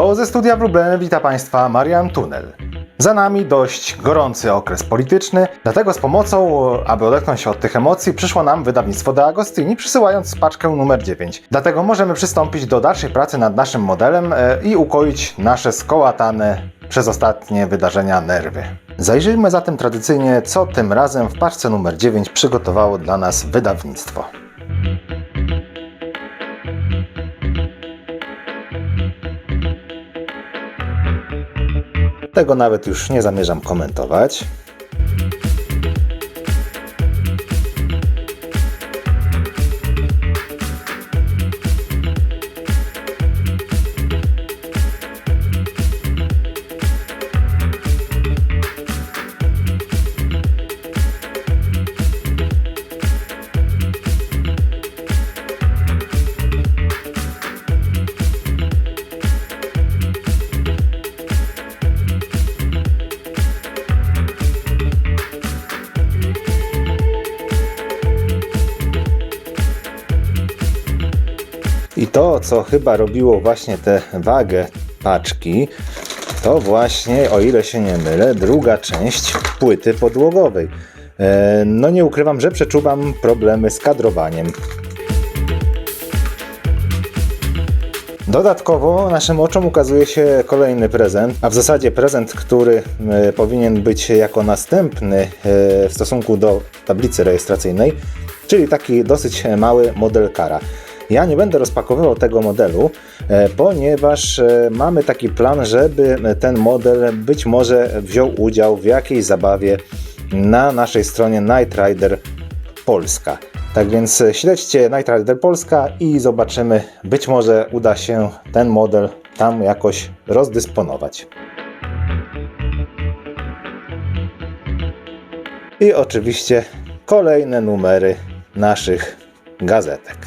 Halo, ze studia Problemy wita Państwa Marian Tunel. Za nami dość gorący okres polityczny, dlatego z pomocą, aby odetchnąć się od tych emocji, przyszło nam wydawnictwo De Agostini, przysyłając paczkę numer 9. Dlatego możemy przystąpić do dalszej pracy nad naszym modelem i ukoić nasze skołatane przez ostatnie wydarzenia nerwy. Zajrzyjmy zatem tradycyjnie, co tym razem w paczce numer 9 przygotowało dla nas wydawnictwo. Tego nawet już nie zamierzam komentować. I to, co chyba robiło właśnie tę wagę paczki, to właśnie, o ile się nie mylę, druga część płyty podłogowej. No nie ukrywam, że przeczuwam problemy z kadrowaniem. Dodatkowo naszym oczom ukazuje się kolejny prezent, a w zasadzie prezent, który powinien być jako następny w stosunku do tablicy rejestracyjnej, czyli taki dosyć mały model kara. Ja nie będę rozpakowywał tego modelu, ponieważ mamy taki plan, żeby ten model być może wziął udział w jakiejś zabawie na naszej stronie Knight Rider Polska. Tak więc śledźcie Knight Rider Polska i zobaczymy, być może uda się ten model tam jakoś rozdysponować. I oczywiście kolejne numery naszych gazetek.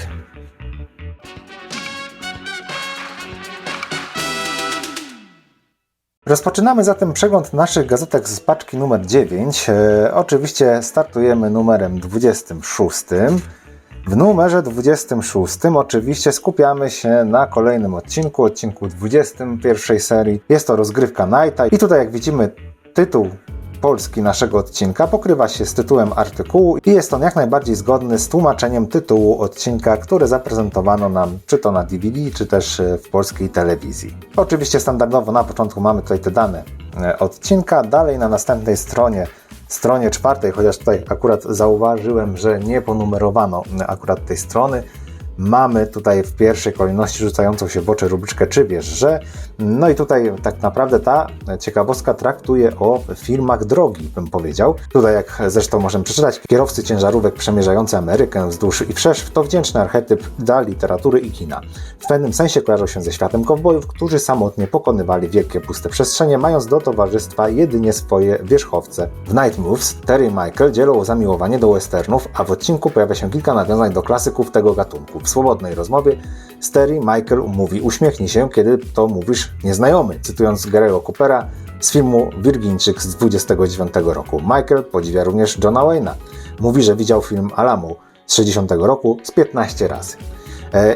Rozpoczynamy zatem przegląd naszych gazetek z paczki numer 9. Oczywiście startujemy numerem 26. W numerze 26 oczywiście skupiamy się na kolejnym odcinku 21 serii. Jest to rozgrywka Knighta i tutaj, jak widzimy, tytuł polski naszego odcinka pokrywa się z tytułem artykułu i jest on jak najbardziej zgodny z tłumaczeniem tytułu odcinka, który zaprezentowano nam czy to na DVD, czy też w polskiej telewizji. Oczywiście standardowo na początku mamy tutaj te dane odcinka, dalej na następnej stronie 4, chociaż tutaj akurat zauważyłem, że nie ponumerowano akurat tej strony. Mamy tutaj w pierwszej kolejności rzucającą się w oczy rubryczkę Czy wiesz, że? No i tutaj tak naprawdę ta ciekawostka traktuje o firmach drogi, bym powiedział. Tutaj, jak zresztą możemy przeczytać, kierowcy ciężarówek przemierzający Amerykę wzdłuż i wszerz to wdzięczny archetyp dla literatury i kina. W pewnym sensie kojarzą się ze światem kowbojów, którzy samotnie pokonywali wielkie puste przestrzenie, mając do towarzystwa jedynie swoje wierzchowce. W Night Moves Terry i Michael dzielą zamiłowanie do westernów, a w odcinku pojawia się kilka nawiązań do klasyków tego gatunku. W swobodnej rozmowie Terry Michael mówi: uśmiechnij się, kiedy to mówisz nieznajomy, cytując Gary'ego Coopera z filmu Wirgińczyk z 29 roku. Michael podziwia również Johna Wayne'a. Mówi, że widział film Alamo z 60 roku z 15 razy.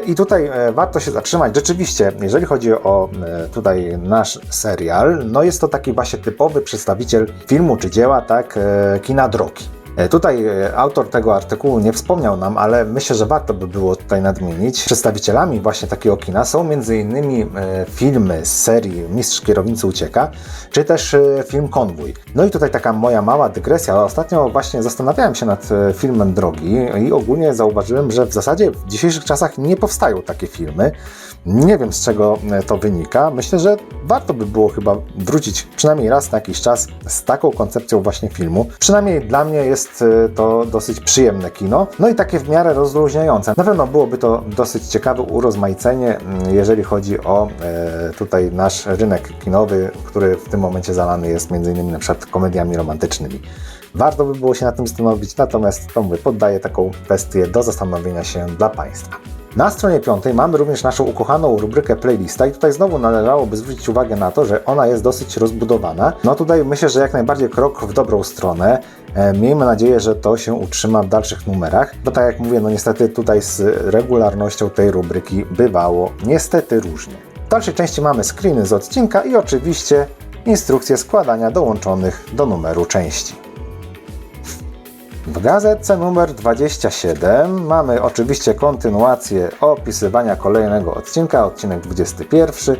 I tutaj warto się zatrzymać. Rzeczywiście, jeżeli chodzi o tutaj nasz serial, no jest to taki właśnie typowy przedstawiciel filmu czy dzieła, tak, kina drogi. Tutaj autor tego artykułu nie wspomniał nam, ale myślę, że warto by było tutaj nadmienić. Przedstawicielami właśnie takiego kina są m.in. filmy z serii Mistrz Kierownicy Ucieka, czy też film Konwój. No i tutaj taka moja mała dygresja, ale ostatnio właśnie zastanawiałem się nad filmem Drogi i ogólnie zauważyłem, że w zasadzie w dzisiejszych czasach nie powstają takie filmy. Nie wiem, z czego to wynika. Myślę, że warto by było chyba wrócić przynajmniej raz na jakiś czas z taką koncepcją właśnie filmu. Przynajmniej dla mnie jest to dosyć przyjemne kino, no i takie w miarę rozluźniające. Na pewno byłoby to dosyć ciekawe urozmaicenie, jeżeli chodzi o tutaj nasz rynek kinowy, który w tym momencie zalany jest m.in. na przykład komediami romantycznymi. Warto by było się nad tym zastanowić, natomiast to mówię, poddaję taką kwestię do zastanowienia się dla Państwa. Na stronie 5 mamy również naszą ukochaną rubrykę playlista i tutaj znowu należałoby zwrócić uwagę na to, że ona jest dosyć rozbudowana. No tutaj myślę, że jak najbardziej krok w dobrą stronę. Miejmy nadzieję, że to się utrzyma w dalszych numerach, bo tak jak mówię, no niestety tutaj z regularnością tej rubryki bywało niestety różnie. W dalszej części mamy screeny z odcinka i oczywiście instrukcje składania dołączonych do numeru części. W gazetce numer 27 mamy oczywiście kontynuację opisywania kolejnego odcinka, odcinek 21.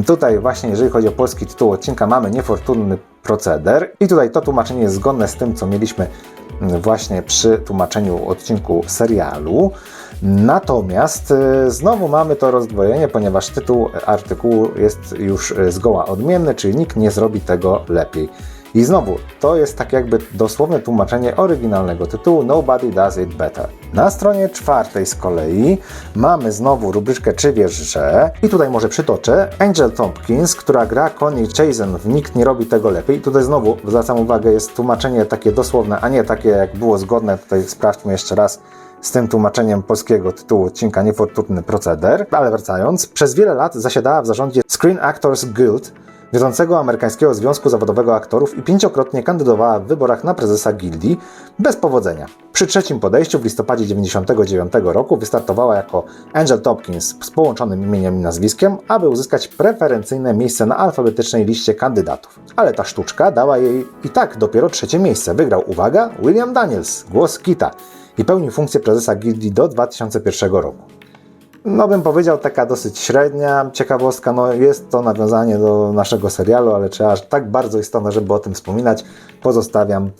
Tutaj właśnie, jeżeli chodzi o polski tytuł odcinka, mamy Niefortunny proceder i tutaj to tłumaczenie jest zgodne z tym, co mieliśmy właśnie przy tłumaczeniu odcinku serialu. Natomiast znowu mamy to rozdwojenie, ponieważ tytuł artykułu jest już zgoła odmienny, czyli nikt nie zrobi tego lepiej. I znowu, to jest tak jakby dosłowne tłumaczenie oryginalnego tytułu Nobody Does It Better. Na stronie 4 z kolei mamy znowu rubryczkę Czy wiesz, że? I tutaj może przytoczę. Angel Tompkins, która gra Connie Chazen w Nikt nie robi tego lepiej. I tutaj znowu zwracam uwagę, jest tłumaczenie takie dosłowne, a nie takie jak było zgodne. Tutaj sprawdźmy jeszcze raz z tym tłumaczeniem polskiego tytułu odcinka Niefortunny proceder. Ale wracając, przez wiele lat zasiadała w zarządzie Screen Actors Guild, wiodącego amerykańskiego związku zawodowego aktorów i 5-krotnie kandydowała w wyborach na prezesa gildii bez powodzenia. Przy trzecim podejściu w listopadzie 1999 roku wystartowała jako Angel Tompkins z połączonym imieniem i nazwiskiem, aby uzyskać preferencyjne miejsce na alfabetycznej liście kandydatów. Ale ta sztuczka dała jej i tak dopiero trzecie miejsce. Wygrał, uwaga, William Daniels, głos Kita, i pełnił funkcję prezesa gildii do 2001 roku. No bym powiedział, taka dosyć średnia ciekawostka, no jest to nawiązanie do naszego serialu, ale czy aż tak bardzo istotne, żeby o tym wspominać, pozostawiam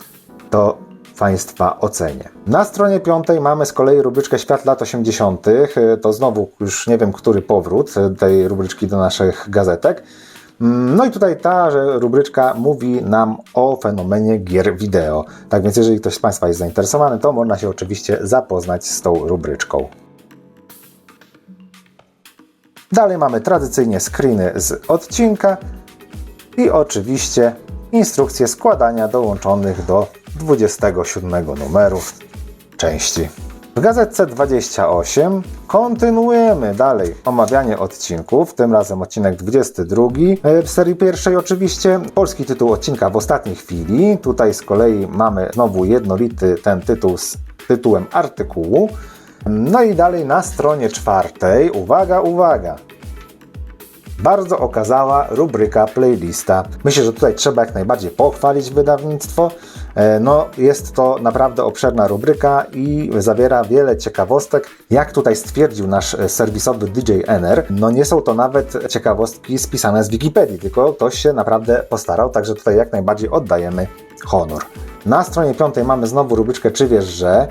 to Państwa ocenie. Na stronie 5 mamy z kolei rubryczkę Świat lat 80. To znowu już nie wiem, który powrót tej rubryczki do naszych gazetek. No i tutaj ta rubryczka mówi nam o fenomenie gier wideo. Tak więc jeżeli ktoś z Państwa jest zainteresowany, to można się oczywiście zapoznać z tą rubryczką. Dalej mamy tradycyjnie screeny z odcinka i oczywiście instrukcje składania dołączonych do 27 numeru części. W gazetce 28 kontynuujemy dalej omawianie odcinków, tym razem odcinek 22 w serii pierwszej oczywiście. Polski tytuł odcinka w ostatniej chwili. Tutaj z kolei mamy znowu jednolity ten tytuł z tytułem artykułu. No i dalej na stronie 4, uwaga, uwaga, bardzo okazała rubryka playlista. Myślę, że tutaj trzeba jak najbardziej pochwalić wydawnictwo. No, jest to naprawdę obszerna rubryka i zawiera wiele ciekawostek. Jak tutaj stwierdził nasz serwisowy DJ NR, no nie są to nawet ciekawostki spisane z Wikipedii, tylko ktoś się naprawdę postarał, także tutaj jak najbardziej oddajemy honor. Na stronie 5 mamy znowu rubryczkę Czy wiesz, że?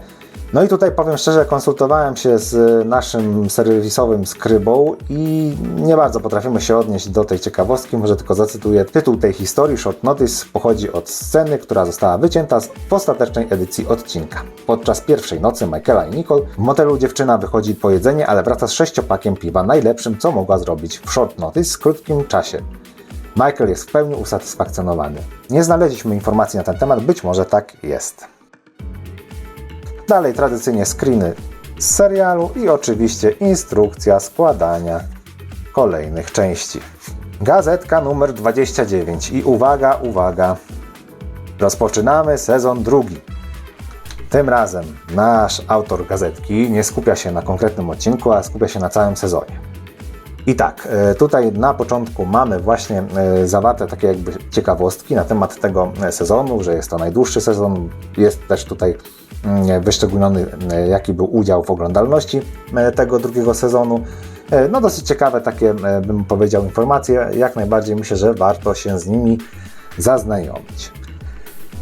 No i tutaj powiem szczerze, konsultowałem się z naszym serwisowym skrybą i nie bardzo potrafimy się odnieść do tej ciekawostki, może tylko zacytuję tytuł tej historii. Short Notice pochodzi od sceny, która została wycięta w ostatecznej edycji odcinka. Podczas pierwszej nocy Michaela i Nicole w motelu dziewczyna wychodzi po jedzenie, ale wraca z 6-pakiem piwa, najlepszym co mogła zrobić w Short Notice w krótkim czasie. Michael jest w pełni usatysfakcjonowany. Nie znaleźliśmy informacji na ten temat, być może tak jest. Dalej tradycyjnie screeny z serialu i oczywiście instrukcja składania kolejnych części. Gazetka numer 29 i uwaga, uwaga, rozpoczynamy sezon drugi. Tym razem nasz autor gazetki nie skupia się na konkretnym odcinku, a skupia się na całym sezonie. I tak, tutaj na początku mamy właśnie zawarte takie jakby ciekawostki na temat tego sezonu, że jest to najdłuższy sezon, jest też tutaj wyszczególniony jaki był udział w oglądalności tego drugiego sezonu. No dosyć ciekawe takie, bym powiedział, informacje, jak najbardziej myślę, że warto się z nimi zaznajomić.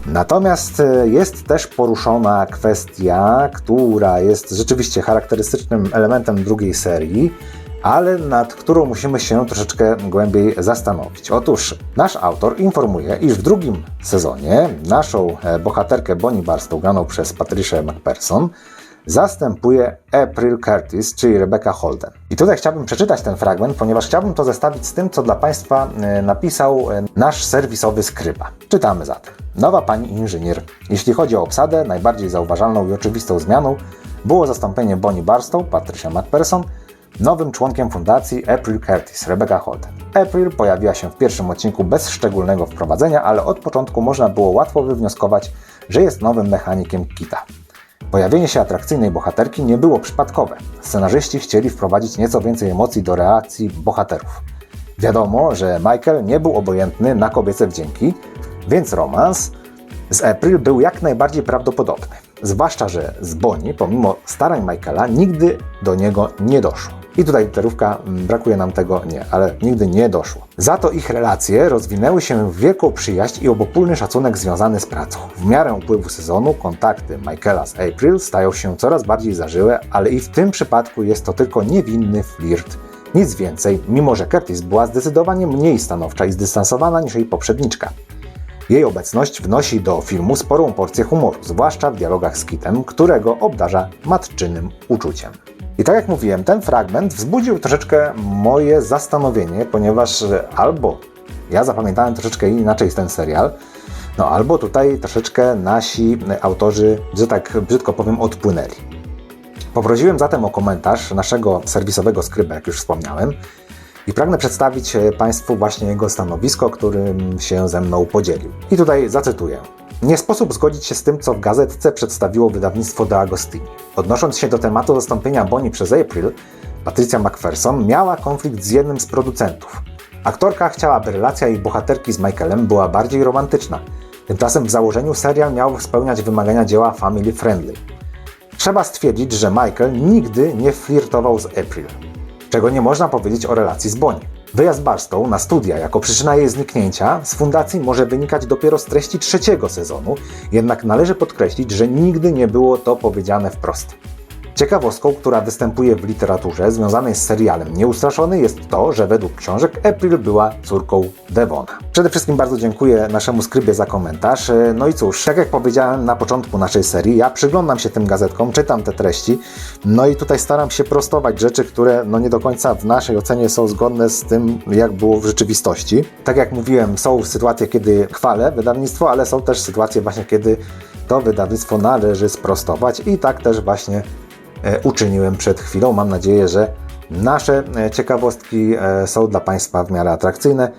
Natomiast jest też poruszona kwestia, która jest rzeczywiście charakterystycznym elementem drugiej serii, ale nad którą musimy się troszeczkę głębiej zastanowić. Otóż nasz autor informuje, iż w drugim sezonie naszą bohaterkę Bonnie Barstow, graną przez Patricia McPherson, zastępuje April Curtis, czyli Rebecca Holden. I tutaj chciałbym przeczytać ten fragment, ponieważ chciałbym to zestawić z tym, co dla Państwa napisał nasz serwisowy skryba. Czytamy zatem. Nowa pani inżynier. Jeśli chodzi o obsadę, najbardziej zauważalną i oczywistą zmianą było zastąpienie Bonnie Barstow, Patricia McPherson, nowym członkiem fundacji April Curtis, Rebecca Holden. April pojawiła się w pierwszym odcinku bez szczególnego wprowadzenia, ale od początku można było łatwo wywnioskować, że jest nowym mechanikiem Kita. Pojawienie się atrakcyjnej bohaterki nie było przypadkowe. Scenarzyści chcieli wprowadzić nieco więcej emocji do relacji bohaterów. Wiadomo, że Michael nie był obojętny na kobiece wdzięki, więc romans z April był jak najbardziej prawdopodobny. Zwłaszcza, że z Bonnie, pomimo starań Michaela, nigdy do niego nie doszło. I tutaj literówka, brakuje nam tego nie, ale nigdy nie doszło. Za to ich relacje rozwinęły się w wielką przyjaźń i obopólny szacunek związany z pracą. W miarę upływu sezonu kontakty Michaela z April stają się coraz bardziej zażyłe, ale i w tym przypadku jest to tylko niewinny flirt. Nic więcej, mimo że Curtis była zdecydowanie mniej stanowcza i zdystansowana niż jej poprzedniczka. Jej obecność wnosi do filmu sporą porcję humoru, zwłaszcza w dialogach z Kitem, którego obdarza matczynym uczuciem. I tak jak mówiłem, ten fragment wzbudził troszeczkę moje zastanowienie, ponieważ albo ja zapamiętałem troszeczkę inaczej ten serial, albo tutaj troszeczkę nasi autorzy, że tak brzydko powiem, odpłynęli. Poprosiłem zatem o komentarz naszego serwisowego skryba, jak już wspomniałem, i pragnę przedstawić Państwu właśnie jego stanowisko, którym się ze mną podzielił. I tutaj zacytuję. Nie sposób zgodzić się z tym, co w gazetce przedstawiło wydawnictwo De Agostini. Odnosząc się do tematu zastąpienia Bonnie przez April, Patricia McPherson miała konflikt z jednym z producentów. Aktorka chciała, by relacja jej bohaterki z Michaelem była bardziej romantyczna. Tymczasem w założeniu serial miał spełniać wymagania dzieła family friendly. Trzeba stwierdzić, że Michael nigdy nie flirtował z April, czego nie można powiedzieć o relacji z Bonnie. Wyjazd Barstow na studia jako przyczyna jej zniknięcia z fundacji może wynikać dopiero z treści 3. sezonu, jednak należy podkreślić, że nigdy nie było to powiedziane wprost. Ciekawostką, która występuje w literaturze związanej z serialem Nieustraszony, jest to, że według książek April była córką Devona. Przede wszystkim bardzo dziękuję naszemu skrybie za komentarz. No i cóż, tak jak powiedziałem na początku naszej serii, ja przyglądam się tym gazetkom, czytam te treści, i tutaj staram się prostować rzeczy, które nie do końca w naszej ocenie są zgodne z tym, jak było w rzeczywistości. Tak jak mówiłem, są sytuacje, kiedy chwalę wydawnictwo, ale są też sytuacje właśnie, kiedy to wydawnictwo należy sprostować i tak też właśnie uczyniłem przed chwilą. Mam nadzieję, że nasze ciekawostki są dla Państwa w miarę atrakcyjne,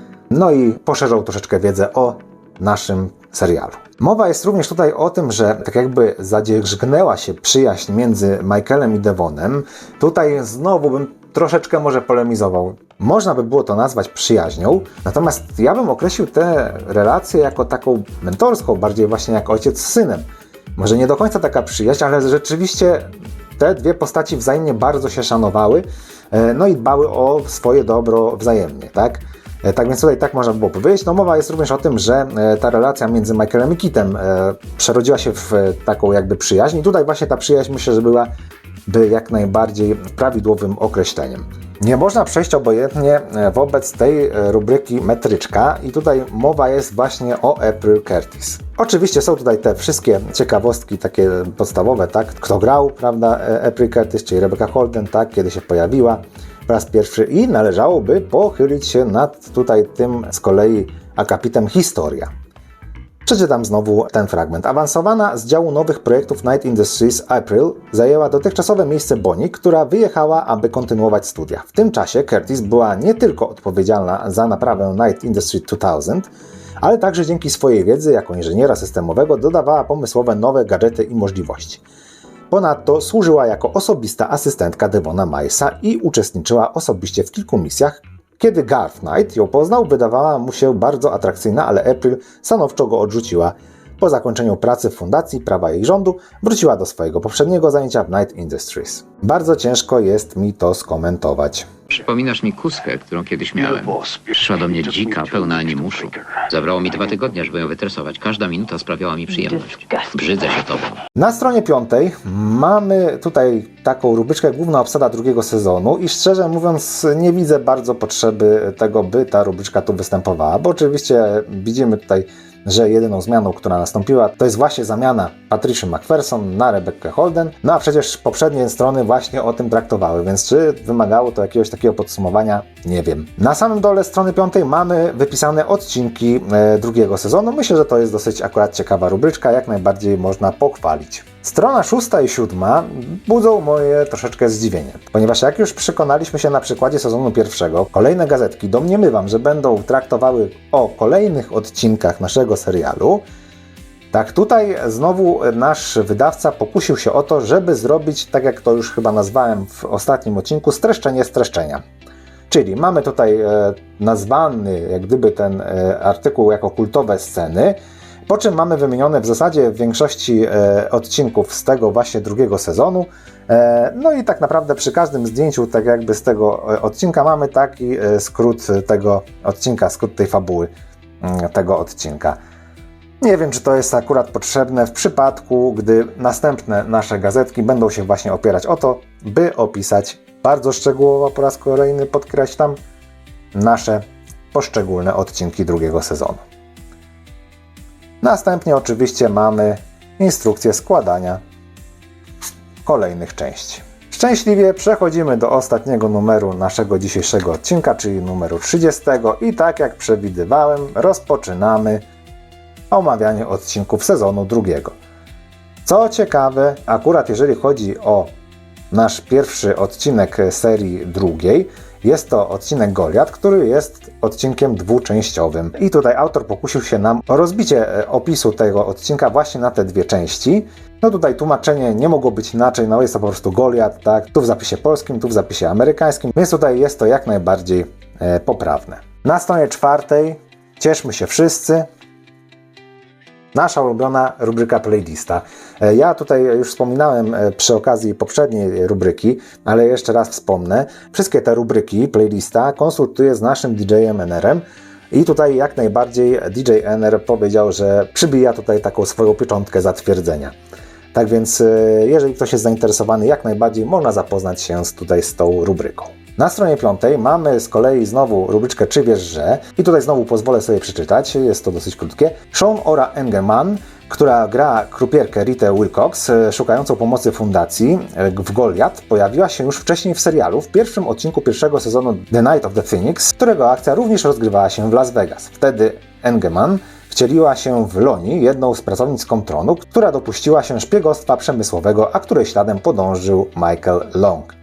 i poszerzą troszeczkę wiedzę o naszym serialu. Mowa jest również tutaj o tym, że tak jakby zadzierzgnęła się przyjaźń między Michaelem i Devonem. Tutaj znowu bym troszeczkę może polemizował. Można by było to nazwać przyjaźnią, natomiast ja bym określił tę relację jako taką mentorską, bardziej właśnie jak ojciec z synem. Może nie do końca taka przyjaźń, ale rzeczywiście te dwie postaci wzajemnie bardzo się szanowały, i dbały o swoje dobro wzajemnie, tak? Tak więc tutaj tak można było powiedzieć. Mowa jest również o tym, że ta relacja między Michaelem i Kitem przerodziła się w taką jakby przyjaźń i tutaj właśnie ta przyjaźń, myślę, że byłaby jak najbardziej prawidłowym określeniem. Nie można przejść obojętnie wobec tej rubryki metryczka i tutaj mowa jest właśnie o April Curtis. Oczywiście są tutaj te wszystkie ciekawostki takie podstawowe, tak? Kto grał, prawda, April Curtis, czyli Rebecca Holden, tak? Kiedy się pojawiła po raz pierwszy i należałoby pochylić się nad tutaj tym z kolei akapitem historia. Przeczytam znowu ten fragment. Awansowana z działu nowych projektów Night Industries April zajęła dotychczasowe miejsce Bonnie, która wyjechała, aby kontynuować studia. W tym czasie Curtis była nie tylko odpowiedzialna za naprawę Night Industry 2000, ale także dzięki swojej wiedzy jako inżyniera systemowego dodawała pomysłowe nowe gadżety i możliwości. Ponadto służyła jako osobista asystentka Devona Milesa i uczestniczyła osobiście w kilku misjach. Kiedy Garth Knight ją poznał, wydawała mu się bardzo atrakcyjna, ale April stanowczo go odrzuciła. Po zakończeniu pracy w fundacji prawa jej rządu wróciła do swojego poprzedniego zajęcia w Night Industries. Bardzo ciężko jest mi to skomentować. Przypominasz mi kuskę, którą kiedyś miałem. Przyszła do mnie dzika, pełna animuszu. Zabrało mi 2 tygodnie, żeby ją wytresować. Każda minuta sprawiała mi przyjemność. Brzydzę się tobą. Na stronie 5 mamy tutaj taką rubryczkę główna obsada 2. sezonu i szczerze mówiąc nie widzę bardzo potrzeby tego, by ta rubryczka tu występowała, bo oczywiście widzimy tutaj, że jedyną zmianą, która nastąpiła, to jest właśnie zamiana Patricia McPherson na Rebecca Holden, a przecież poprzednie strony właśnie o tym traktowały, więc czy wymagało to jakiegoś takiego podsumowania? Nie wiem. Na samym dole strony 5 mamy wypisane odcinki 2. sezonu. Myślę, że to jest dosyć akurat ciekawa rubryczka, jak najbardziej można pochwalić. Strona 6 i 7 budzą moje troszeczkę zdziwienie, ponieważ jak już przekonaliśmy się na przykładzie sezonu 1, kolejne gazetki domniemywam, że będą traktowały o kolejnych odcinkach naszego serialu, Tak, tutaj znowu nasz wydawca pokusił się o to, żeby zrobić, tak jak to już chyba nazwałem w ostatnim odcinku, streszczenie streszczenia. Czyli mamy tutaj nazwany jak gdyby ten artykuł jako kultowe sceny, po czym mamy wymienione w zasadzie w większości odcinków z tego właśnie drugiego sezonu. No i tak naprawdę przy każdym zdjęciu tak jakby z tego odcinka mamy taki skrót tego odcinka, skrót tej fabuły tego odcinka. Nie wiem, czy to jest akurat potrzebne w przypadku, gdy następne nasze gazetki będą się właśnie opierać o to, by opisać bardzo szczegółowo, po raz kolejny podkreślam, nasze poszczególne odcinki drugiego sezonu. Następnie oczywiście mamy instrukcję składania kolejnych części. Szczęśliwie przechodzimy do ostatniego numeru naszego dzisiejszego odcinka, czyli numeru 30 i tak jak przewidywałem, rozpoczynamy omawianie odcinków sezonu drugiego. Co ciekawe, akurat jeżeli chodzi o nasz pierwszy odcinek serii drugiej, jest to odcinek Goliat, który jest odcinkiem dwuczęściowym. I tutaj autor pokusił się nam o rozbicie opisu tego odcinka właśnie na te dwie części. No tutaj tłumaczenie nie mogło być inaczej, no jest to po prostu Goliat, tak? Tu w zapisie polskim, tu w zapisie amerykańskim, więc tutaj jest to jak najbardziej poprawne. Na stronie 4 cieszmy się wszyscy. Nasza ulubiona rubryka playlista. Ja tutaj już wspominałem przy okazji poprzedniej rubryki, ale jeszcze raz wspomnę. Wszystkie te rubryki, playlista, konsultuję z naszym DJ-em NR-em i tutaj jak najbardziej DJ NR powiedział, że przybija tutaj taką swoją pieczątkę zatwierdzenia. Tak więc jeżeli ktoś jest zainteresowany, jak najbardziej można zapoznać się tutaj z tą rubryką. Na stronie 5 mamy z kolei znowu rubryczkę Czy wiesz, że? I tutaj znowu pozwolę sobie przeczytać, jest to dosyć krótkie. Sean Ora Engelman, która gra krupierkę Ritę Wilcox, szukającą pomocy fundacji w Goliat, pojawiła się już wcześniej w serialu, w pierwszym odcinku pierwszego sezonu The Night of the Phoenix, którego akcja również rozgrywała się w Las Vegas. Wtedy Engelman wcieliła się w Loni, jedną z pracownic Komtronu, która dopuściła się szpiegostwa przemysłowego, a której śladem podążył Michael Long.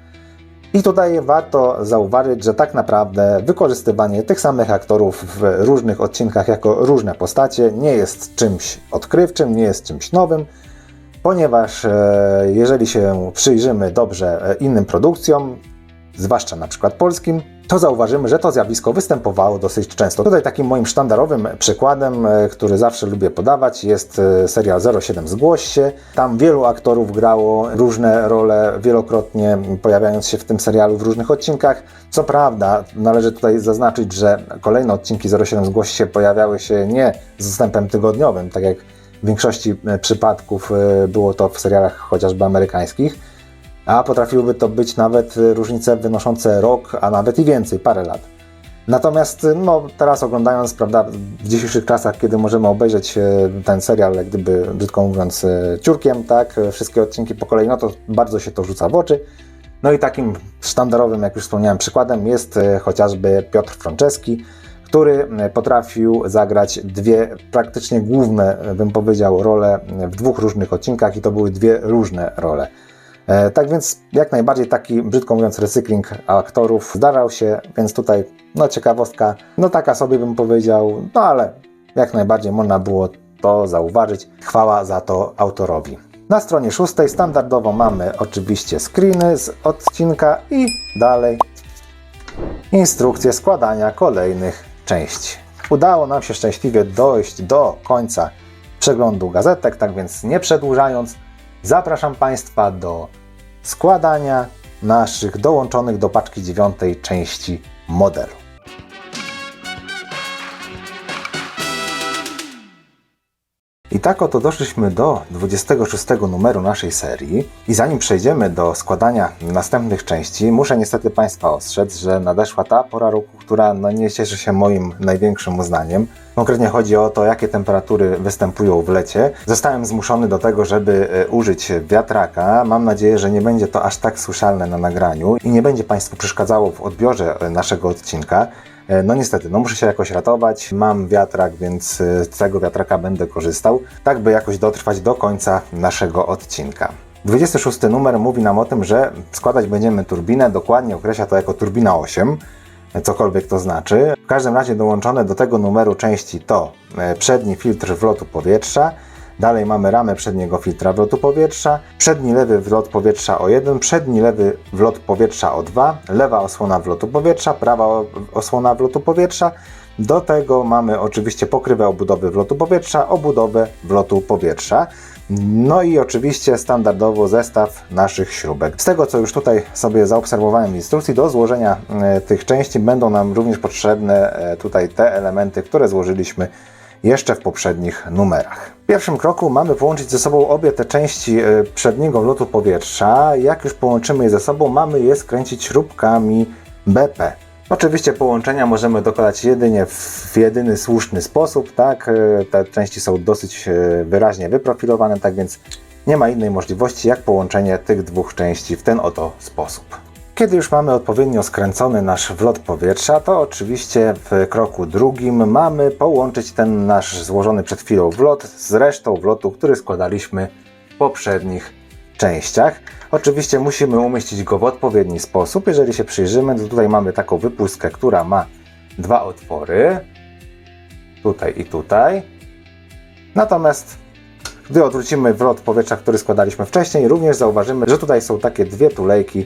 I tutaj warto zauważyć, że tak naprawdę wykorzystywanie tych samych aktorów w różnych odcinkach jako różne postacie nie jest czymś odkrywczym, nie jest czymś nowym, ponieważ jeżeli się przyjrzymy dobrze innym produkcjom, zwłaszcza na przykład polskim, to zauważymy, że to zjawisko występowało dosyć często. Tutaj takim moim sztandarowym przykładem, który zawsze lubię podawać, jest serial 07 Zgłoś się. Tam wielu aktorów grało różne role, wielokrotnie pojawiając się w tym serialu w różnych odcinkach. Co prawda, należy tutaj zaznaczyć, że kolejne odcinki 07 Zgłoś się pojawiały się nie z zastępem tygodniowym, tak jak w większości przypadków było to w serialach chociażby amerykańskich, a potrafiłyby to być nawet różnice wynoszące rok, a nawet i więcej, parę lat. Natomiast no, teraz oglądając, prawda, w dzisiejszych czasach, kiedy możemy obejrzeć ten serial, jak gdyby, brzydko mówiąc, ciurkiem, tak, wszystkie odcinki po kolei, no to bardzo się to rzuca w oczy. No i takim sztandarowym, jak już wspomniałem, przykładem jest chociażby Piotr Franceski, który potrafił zagrać dwie praktycznie główne, bym powiedział, role w dwóch różnych odcinkach i to były dwie różne role. Tak więc jak najbardziej taki, brzydko mówiąc, recykling aktorów zdarzał się, więc tutaj no ciekawostka, no taka sobie bym powiedział, no ale jak najbardziej można było to zauważyć. Chwała za to autorowi. Na stronie 6 standardowo mamy oczywiście screeny z odcinka i dalej instrukcje składania kolejnych części. Udało nam się szczęśliwie dojść do końca przeglądu gazetek, tak więc nie przedłużając, zapraszam Państwa do składania naszych dołączonych do paczki 9 części modelu. I tak oto doszliśmy do 26 numeru naszej serii i zanim przejdziemy do składania następnych części, muszę niestety Państwa ostrzec, że nadeszła ta pora roku, która no nie cieszy się moim największym uznaniem. Konkretnie chodzi o to, jakie temperatury występują w lecie. Zostałem zmuszony do tego, żeby użyć wiatraka. Mam nadzieję, że nie będzie to aż tak słyszalne na nagraniu i nie będzie Państwu przeszkadzało w odbiorze naszego odcinka. No niestety, no muszę się jakoś ratować, mam wiatrak, więc z tego wiatraka będę korzystał, tak by jakoś dotrwać do końca naszego odcinka. 26 numer mówi nam o tym, że składać będziemy turbinę, dokładnie określa to jako turbina 8, cokolwiek to znaczy. W każdym razie dołączone do tego numeru części to przedni filtr wlotu powietrza, Dalej mamy ramę przedniego filtra wlotu powietrza, przedni lewy wlot powietrza o 1, przedni lewy wlot powietrza o 2, lewa osłona wlotu powietrza, prawa osłona wlotu powietrza. Do tego mamy oczywiście pokrywę obudowy wlotu powietrza, obudowę wlotu powietrza. No i oczywiście standardowo zestaw naszych śrubek. Z tego, co już tutaj sobie zaobserwowałem w instrukcji, do złożenia tych części będą nam również potrzebne tutaj te elementy, które złożyliśmy jeszcze w poprzednich numerach. W pierwszym kroku mamy połączyć ze sobą obie te części przedniego wlotu powietrza. Jak już połączymy je ze sobą, mamy je skręcić śrubkami BP. Oczywiście połączenia możemy dokonać jedynie w jedyny słuszny sposób, tak? Te części są dosyć wyraźnie wyprofilowane, tak więc nie ma innej możliwości jak połączenie tych dwóch części w ten oto sposób. Kiedy już mamy odpowiednio skręcony nasz wlot powietrza, to oczywiście w kroku drugim mamy połączyć ten nasz złożony przed chwilą wlot z resztą wlotu, który składaliśmy w poprzednich częściach. Oczywiście musimy umieścić go w odpowiedni sposób. Jeżeli się przyjrzymy, to tutaj mamy taką wypustkę, która ma dwa otwory. Tutaj i tutaj. Natomiast gdy odwrócimy wlot powietrza, który składaliśmy wcześniej, również zauważymy, że tutaj są takie dwie tulejki,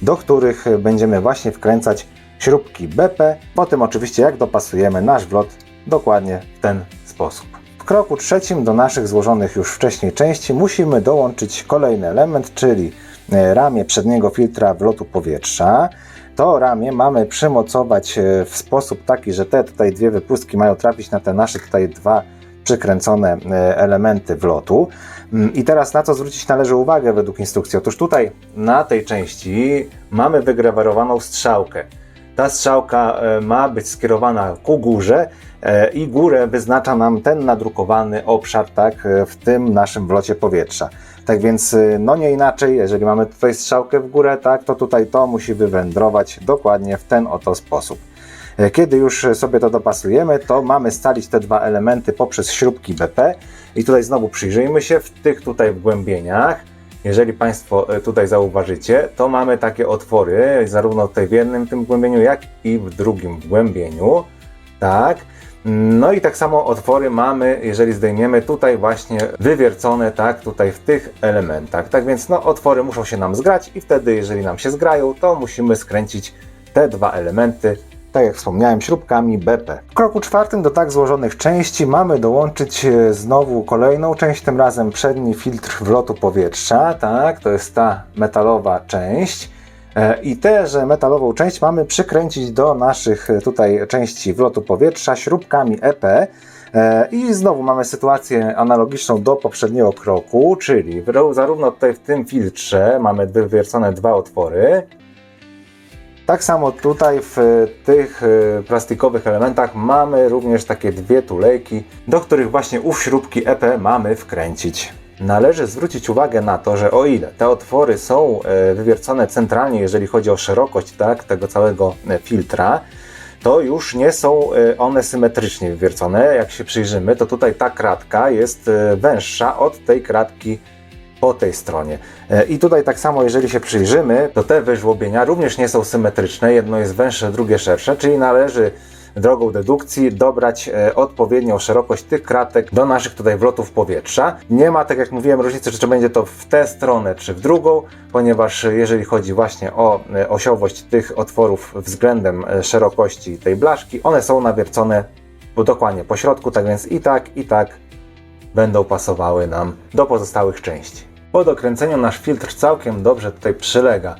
do których będziemy właśnie wkręcać śrubki BP. Potem oczywiście jak dopasujemy nasz wlot dokładnie w ten sposób. W kroku trzecim do naszych złożonych już wcześniej części musimy dołączyć kolejny element, czyli ramię przedniego filtra wlotu powietrza. To ramię mamy przymocować w sposób taki, że te tutaj dwie wypustki mają trafić na te nasze tutaj dwa przykręcone elementy wlotu. I teraz na co zwrócić należy uwagę według instrukcji? Otóż tutaj na tej części mamy wygrawerowaną strzałkę. Ta strzałka ma być skierowana ku górze i górę wyznacza nam ten nadrukowany obszar, tak, w tym naszym wlocie powietrza. Tak więc, no nie inaczej, jeżeli mamy tutaj strzałkę w górę, tak, to tutaj to musi wywędrować dokładnie w ten oto sposób. Kiedy już sobie to dopasujemy, to mamy scalić te dwa elementy poprzez śrubki BP i tutaj znowu przyjrzyjmy się w tych tutaj wgłębieniach. Jeżeli Państwo tutaj zauważycie, to mamy takie otwory, zarówno tutaj w jednym tym wgłębieniu, jak i w drugim wgłębieniu. Tak. No i tak samo otwory mamy, jeżeli zdejmiemy, tutaj właśnie wywiercone, tak, tutaj w tych elementach. Tak więc no, otwory muszą się nam zgrać i wtedy, jeżeli nam się zgrają, to musimy skręcić te dwa elementy, tak jak wspomniałem, śrubkami BP. W kroku czwartym do tak złożonych części mamy dołączyć znowu kolejną część, tym razem przedni filtr wlotu powietrza, tak, to jest ta metalowa część. I tęże metalową część mamy przykręcić do naszych tutaj części wlotu powietrza śrubkami EP. I znowu mamy sytuację analogiczną do poprzedniego kroku, czyli zarówno tutaj w tym filtrze mamy wywiercone dwa otwory. Tak samo tutaj w tych plastikowych elementach mamy również takie dwie tulejki, do których właśnie ów śrubki EP mamy wkręcić. Należy zwrócić uwagę na to, że o ile te otwory są wywiercone centralnie, jeżeli chodzi o szerokość, tak, tego całego filtra, to już nie są one symetrycznie wywiercone. Jak się przyjrzymy, to tutaj ta kratka jest węższa od tej kratki po tej stronie. I tutaj tak samo, jeżeli się przyjrzymy, to te wyżłobienia również nie są symetryczne. Jedno jest węższe, drugie szersze, czyli należy drogą dedukcji dobrać odpowiednią szerokość tych kratek do naszych tutaj wlotów powietrza. Nie ma, tak jak mówiłem, różnicy, czy będzie to w tę stronę, czy w drugą, ponieważ jeżeli chodzi właśnie o osiowość tych otworów względem szerokości tej blaszki, one są nawiercone dokładnie po środku, tak więc i tak będą pasowały nam do pozostałych części. Po dokręceniu nasz filtr całkiem dobrze tutaj przylega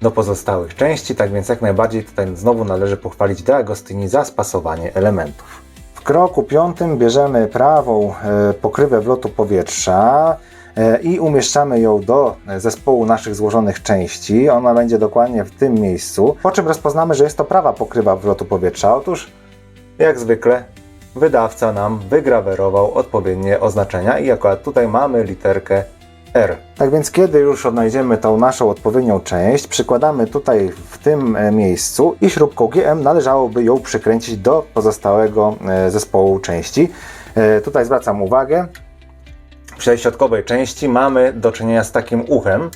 do pozostałych części, tak więc jak najbardziej tutaj znowu należy pochwalić De Agostini za spasowanie elementów. W kroku piątym bierzemy prawą pokrywę wlotu powietrza i umieszczamy ją do zespołu naszych złożonych części. Ona będzie dokładnie w tym miejscu, po czym rozpoznamy, że jest to prawa pokrywa wlotu powietrza. Otóż, jak zwykle, wydawca nam wygrawerował odpowiednie oznaczenia i akurat tutaj mamy literkę R. Tak więc kiedy już odnajdziemy tą naszą odpowiednią część, przykładamy tutaj w tym miejscu i śrubką GM należałoby ją przykręcić do pozostałego zespołu części. Tutaj zwracam uwagę, w środkowej części mamy do czynienia z takim uchem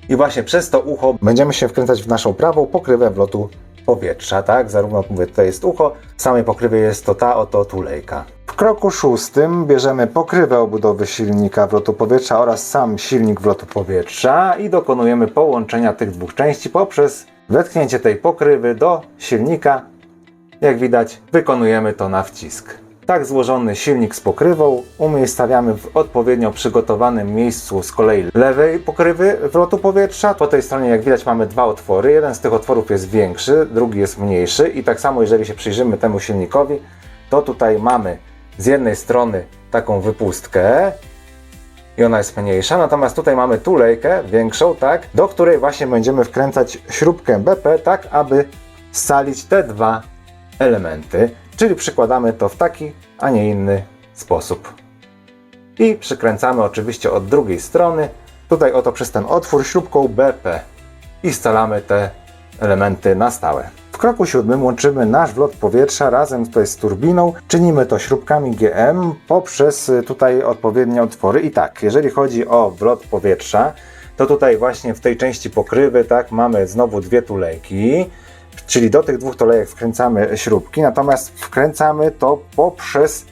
i właśnie przez to ucho będziemy się wkręcać w naszą prawą pokrywę wlotu powietrza, tak? Zarówno mówię, tutaj jest ucho, w samej pokrywie jest to ta oto tulejka. W kroku 6 bierzemy pokrywę obudowy silnika wlotu powietrza oraz sam silnik wlotu powietrza i dokonujemy połączenia tych dwóch części poprzez wetknięcie tej pokrywy do silnika. Jak widać, wykonujemy to na wcisk. Tak złożony silnik z pokrywą umiejscawiamy w odpowiednio przygotowanym miejscu z kolei lewej pokrywy wlotu powietrza. Po tej stronie, jak widać, mamy dwa otwory. Jeden z tych otworów jest większy, drugi jest mniejszy i tak samo jeżeli się przyjrzymy temu silnikowi, to tutaj mamy z jednej strony taką wypustkę i ona jest mniejsza, natomiast tutaj mamy tulejkę większą, tak, do której właśnie będziemy wkręcać śrubkę BP, tak aby scalić te dwa elementy, czyli przykładamy to w taki, a nie inny sposób. I przykręcamy oczywiście od drugiej strony, tutaj oto przez ten otwór śrubką BP i scalamy te elementy na stałe. W kroku 7 łączymy nasz wlot powietrza razem tutaj z turbiną. Czynimy to śrubkami GM poprzez tutaj odpowiednie otwory. I tak, jeżeli chodzi o wlot powietrza, to tutaj właśnie w tej części pokrywy, tak, mamy znowu dwie tulejki, czyli do tych dwóch tulejek wkręcamy śrubki, natomiast wkręcamy to poprzez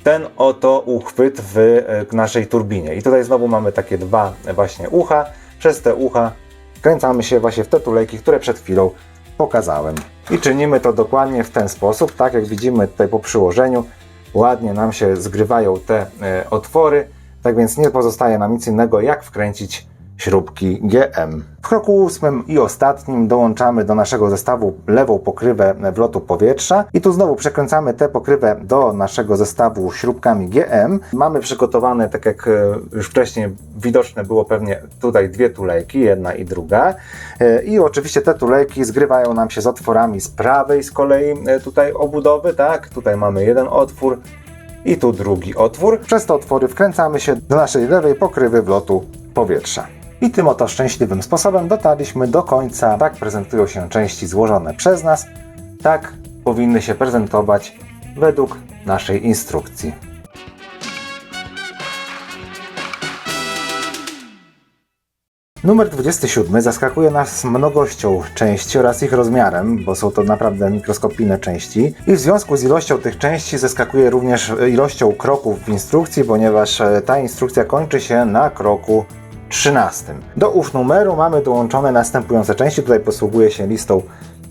ten oto uchwyt w naszej turbinie. I tutaj znowu mamy takie dwa właśnie ucha. Przez te ucha wkręcamy się właśnie w te tulejki, które przed chwilą pokazałem. I czynimy to dokładnie w ten sposób. Tak jak widzimy tutaj po przyłożeniu, ładnie nam się zgrywają te otwory. Tak więc nie pozostaje nam nic innego, jak wkręcić śrubki GM. W kroku 8 i ostatnim dołączamy do naszego zestawu lewą pokrywę wlotu powietrza i tu znowu przekręcamy tę pokrywę do naszego zestawu śrubkami GM. Mamy przygotowane, tak jak już wcześniej widoczne było pewnie, tutaj dwie tulejki, jedna i druga. I oczywiście te tulejki zgrywają nam się z otworami z prawej z kolei tutaj obudowy, tak? Tutaj mamy jeden otwór i tu drugi otwór. Przez te otwory wkręcamy się do naszej lewej pokrywy wlotu powietrza. I tym oto szczęśliwym sposobem dotarliśmy do końca. Tak prezentują się części złożone przez nas. Tak powinny się prezentować według naszej instrukcji. Numer 27 zaskakuje nas mnogością części oraz ich rozmiarem, bo są to naprawdę mikroskopijne części. I w związku z ilością tych części zaskakuje również ilością kroków w instrukcji, ponieważ ta instrukcja kończy się na kroku 13. Do ów numeru mamy dołączone następujące części. Tutaj posługuję się listą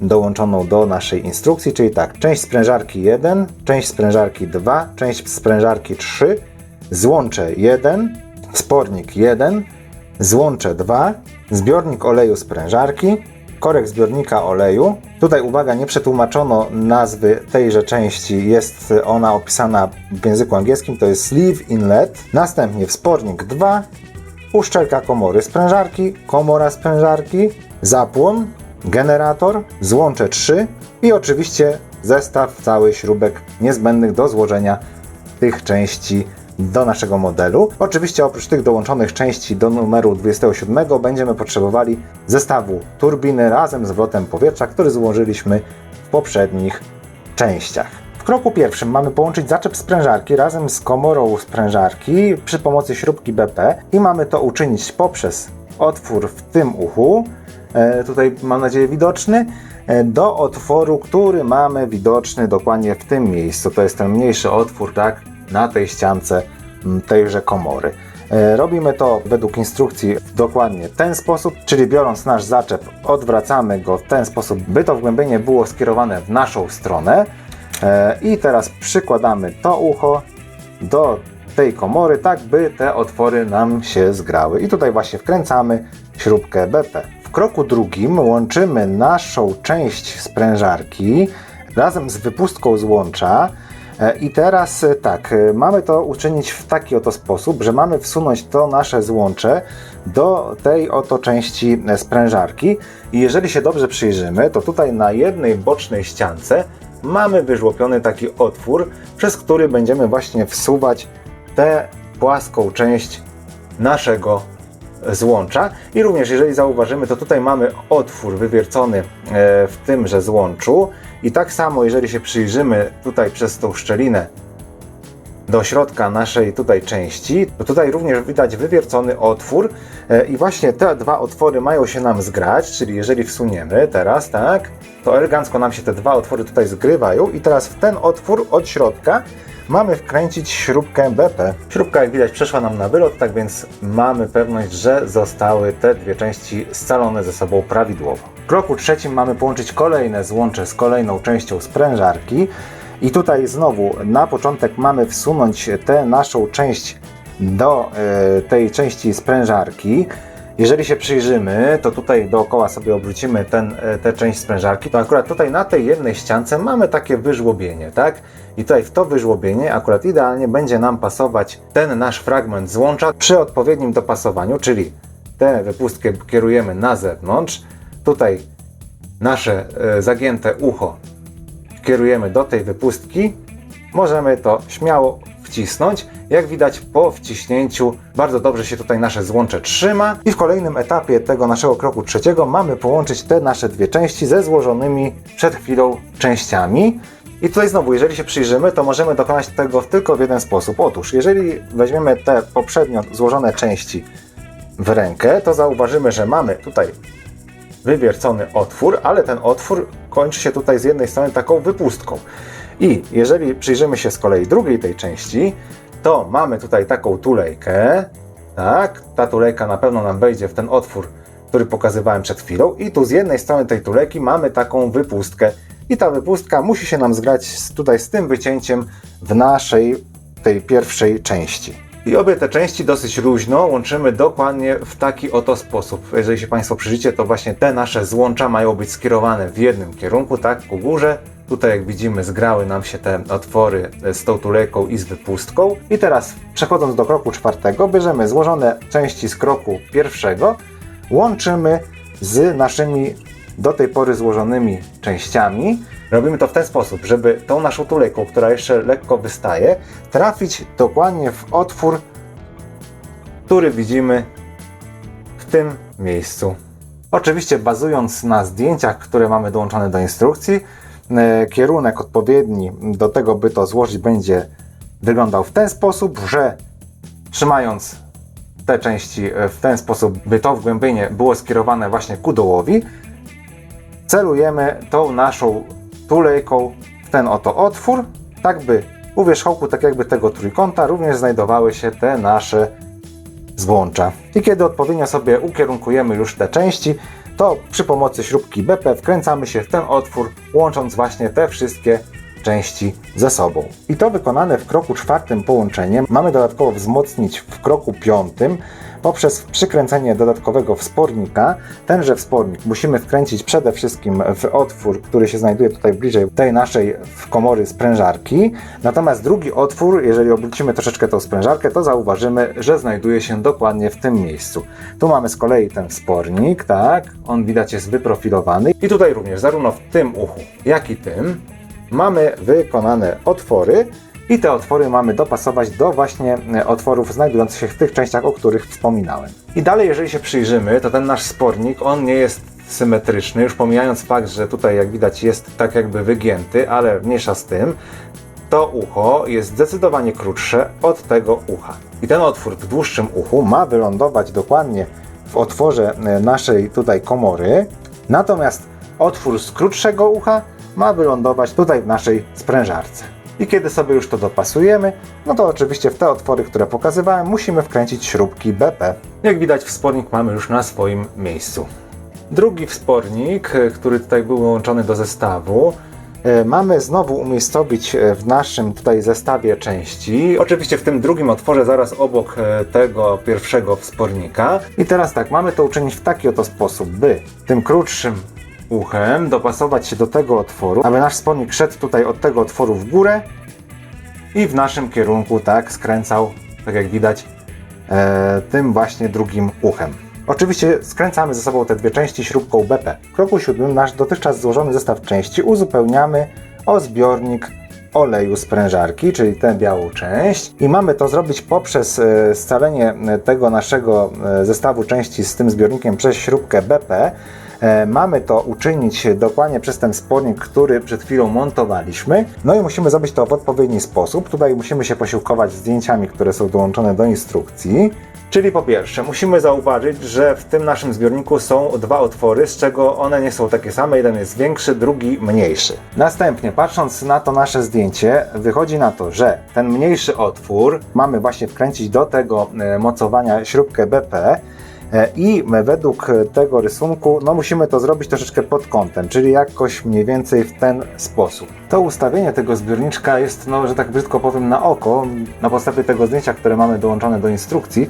dołączoną do naszej instrukcji, czyli tak, część sprężarki 1, część sprężarki 2, część sprężarki 3, złącze 1, spornik 1, złącze 2, zbiornik oleju sprężarki, korek zbiornika oleju. Tutaj uwaga, nie przetłumaczono nazwy tejże części, jest ona opisana w języku angielskim, to jest sleeve inlet. Następnie wspornik 2, uszczelka komory sprężarki, komora sprężarki, zapłon, generator, złącze 3 i oczywiście zestaw cały śrubek niezbędnych do złożenia tych części do naszego modelu. Oczywiście oprócz tych dołączonych części do numeru 27 będziemy potrzebowali zestawu turbiny razem z wlotem powietrza, który złożyliśmy w poprzednich częściach. W kroku pierwszym mamy połączyć zaczep sprężarki razem z komorą sprężarki przy pomocy śrubki BP i mamy to uczynić poprzez otwór w tym uchu, tutaj mam nadzieję widoczny, do otworu, który mamy widoczny dokładnie w tym miejscu. To jest ten mniejszy otwór, tak, na tej ściance tejże komory. Robimy to według instrukcji w dokładnie ten sposób, czyli biorąc nasz zaczep, odwracamy go w ten sposób, by to wgłębienie było skierowane w naszą stronę. I teraz przykładamy to ucho do tej komory, tak by te otwory nam się zgrały. I tutaj właśnie wkręcamy śrubkę BP. W kroku drugim łączymy naszą część sprężarki razem z wypustką złącza. I teraz tak, mamy to uczynić w taki oto sposób, że mamy wsunąć to nasze złącze do tej oto części sprężarki. I jeżeli się dobrze przyjrzymy, to tutaj na jednej bocznej ściance mamy wyżłopiony taki otwór, przez który będziemy właśnie wsuwać tę płaską część naszego złącza. I również jeżeli zauważymy, to tutaj mamy otwór wywiercony w tymże złączu i tak samo jeżeli się przyjrzymy tutaj przez tą szczelinę do środka naszej tutaj części, to tutaj również widać wywiercony otwór i właśnie te dwa otwory mają się nam zgrać, czyli jeżeli wsuniemy teraz, tak, to elegancko nam się te dwa otwory tutaj zgrywają i teraz w ten otwór od środka mamy wkręcić śrubkę BP. Śrubka, jak widać, przeszła nam na wylot, tak więc mamy pewność, że zostały te dwie części scalone ze sobą prawidłowo. W kroku trzecim mamy połączyć kolejne złącze z kolejną częścią sprężarki i tutaj znowu na początek mamy wsunąć tę naszą część do tej części sprężarki. Jeżeli się przyjrzymy, to tutaj dookoła sobie obrócimy tę część sprężarki, to akurat tutaj na tej jednej ściance mamy takie wyżłobienie, tak? I tutaj w to wyżłobienie akurat idealnie będzie nam pasować ten nasz fragment złącza przy odpowiednim dopasowaniu, czyli tę wypustkę kierujemy na zewnątrz, tutaj nasze zagięte ucho kierujemy do tej wypustki, możemy to śmiało wcisnąć. Jak widać, po wciśnięciu bardzo dobrze się tutaj nasze złącze trzyma i w kolejnym etapie tego naszego kroku trzeciego mamy połączyć te nasze dwie części ze złożonymi przed chwilą częściami. I tutaj znowu, jeżeli się przyjrzymy, to możemy dokonać tego tylko w jeden sposób. Otóż, jeżeli weźmiemy te poprzednio złożone części w rękę, to zauważymy, że mamy tutaj wywiercony otwór, ale ten otwór kończy się tutaj z jednej strony taką wypustką. I jeżeli przyjrzymy się z kolei drugiej tej części, to mamy tutaj taką tulejkę, tak, ta tulejka na pewno nam wejdzie w ten otwór, który pokazywałem przed chwilą i tu z jednej strony tej tulejki mamy taką wypustkę i ta wypustka musi się nam zgrać tutaj z tym wycięciem w naszej tej pierwszej części. I obie te części dosyć luźno łączymy dokładnie w taki oto sposób. Jeżeli się Państwo przyjrzycie, to właśnie te nasze złącza mają być skierowane w jednym kierunku, tak, ku górze. Tutaj, jak widzimy, zgrały nam się te otwory z tą tulejką i z wypustką. I teraz, przechodząc do kroku czwartego, bierzemy złożone części z kroku pierwszego, łączymy z naszymi do tej pory złożonymi częściami. Robimy to w ten sposób, żeby tą naszą tulejką, która jeszcze lekko wystaje, trafić dokładnie w otwór, który widzimy w tym miejscu. Oczywiście bazując na zdjęciach, które mamy dołączone do instrukcji, kierunek odpowiedni do tego, by to złożyć, będzie wyglądał w ten sposób, że trzymając te części w ten sposób, by to wgłębienie było skierowane właśnie ku dołowi, celujemy tą naszą tulejką w ten oto otwór, tak by u wierzchołku, tak jakby tego trójkąta, również znajdowały się te nasze złącza. I kiedy odpowiednio sobie ukierunkujemy już te części, to przy pomocy śrubki BP wkręcamy się w ten otwór, łącząc właśnie te wszystkie części ze sobą. I to wykonane w kroku czwartym połączenie mamy dodatkowo wzmocnić w kroku piątym poprzez przykręcenie dodatkowego wspornika. Tenże wspornik musimy wkręcić przede wszystkim w otwór, który się znajduje tutaj bliżej tej naszej komory sprężarki. Natomiast drugi otwór, jeżeli obrócimy troszeczkę tą sprężarkę, to zauważymy, że znajduje się dokładnie w tym miejscu. Tu mamy z kolei ten wspornik, tak, on widać jest wyprofilowany. I tutaj również, zarówno w tym uchu, jak i tym, mamy wykonane otwory i te otwory mamy dopasować do właśnie otworów znajdujących się w tych częściach, o których wspominałem. I dalej, jeżeli się przyjrzymy, to ten nasz spornik, on nie jest symetryczny, już pomijając fakt, że tutaj, jak widać, jest tak jakby wygięty, ale mniejsza z tym, to ucho jest zdecydowanie krótsze od tego ucha. I ten otwór w dłuższym uchu ma wylądować dokładnie w otworze naszej tutaj komory, natomiast otwór z krótszego ucha ma wylądować tutaj w naszej sprężarce. I kiedy sobie już to dopasujemy, no to oczywiście w te otwory, które pokazywałem, musimy wkręcić śrubki BP. Jak widać, wspornik mamy już na swoim miejscu. Drugi wspornik, który tutaj był łączony do zestawu, mamy znowu umiejscowić w naszym tutaj zestawie części. Oczywiście w tym drugim otworze zaraz obok tego pierwszego wspornika. I teraz tak, mamy to uczynić w taki oto sposób, by tym krótszym uchem dopasować się do tego otworu, aby nasz wspornik szedł tutaj od tego otworu w górę i w naszym kierunku tak skręcał, tak jak widać, tym właśnie drugim uchem. Oczywiście skręcamy ze sobą te dwie części śrubką BP. W kroku siódmym nasz dotychczas złożony zestaw części uzupełniamy o zbiornik oleju sprężarki, czyli tę białą część, i mamy to zrobić poprzez scalenie tego naszego zestawu części z tym zbiornikiem przez śrubkę BP. Mamy to uczynić dokładnie przez ten spornik, który przed chwilą montowaliśmy. No i musimy zrobić to w odpowiedni sposób. Tutaj musimy się posiłkować zdjęciami, które są dołączone do instrukcji. Czyli po pierwsze, musimy zauważyć, że w tym naszym zbiorniku są dwa otwory, z czego one nie są takie same. Jeden jest większy, drugi mniejszy. Następnie, patrząc na to nasze zdjęcie, wychodzi na to, że ten mniejszy otwór mamy właśnie wkręcić do tego mocowania śrubkę BP. I według tego rysunku musimy to zrobić troszeczkę pod kątem, czyli jakoś mniej więcej w ten sposób. To ustawienie tego zbiorniczka jest, że tak brzydko powiem, na oko, na podstawie tego zdjęcia, które mamy dołączone do instrukcji.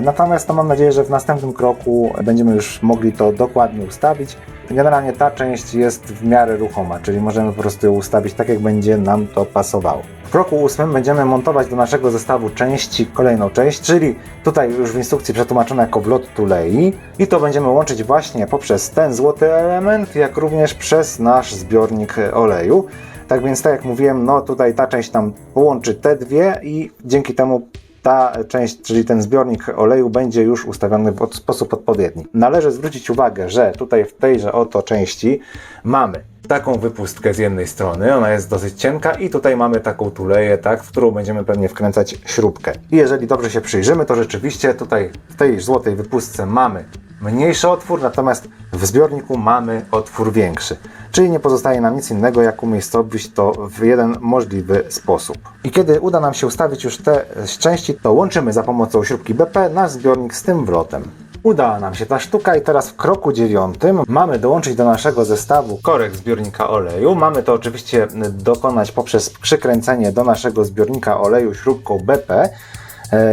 Natomiast mam nadzieję, że w następnym kroku będziemy już mogli to dokładnie ustawić. Generalnie ta część jest w miarę ruchoma, czyli możemy po prostu ją ustawić tak, jak będzie nam to pasowało. W kroku 8 będziemy montować do naszego zestawu części kolejną część, czyli tutaj już w instrukcji przetłumaczone jako wlot tulei, i to będziemy łączyć właśnie poprzez ten złoty element, jak również przez nasz zbiornik oleju. Tak więc, tak jak mówiłem, tutaj ta część nam połączy te dwie i dzięki temu ta część, czyli ten zbiornik oleju, będzie już ustawiony w sposób odpowiedni. Należy zwrócić uwagę, że tutaj w tejże oto części mamy taką wypustkę z jednej strony, ona jest dosyć cienka, i tutaj mamy taką tuleję, w którą będziemy pewnie wkręcać śrubkę. I jeżeli dobrze się przyjrzymy, to rzeczywiście tutaj w tej złotej wypustce mamy mniejszy otwór, natomiast w zbiorniku mamy otwór większy. Czyli nie pozostaje nam nic innego, jak umiejscowić to w jeden możliwy sposób. I kiedy uda nam się ustawić już te części, to łączymy za pomocą śrubki BP nasz zbiornik z tym wlotem. Udała nam się ta sztuka i teraz w kroku 9 mamy dołączyć do naszego zestawu korek zbiornika oleju. Mamy to oczywiście dokonać poprzez przykręcenie do naszego zbiornika oleju śrubką BP.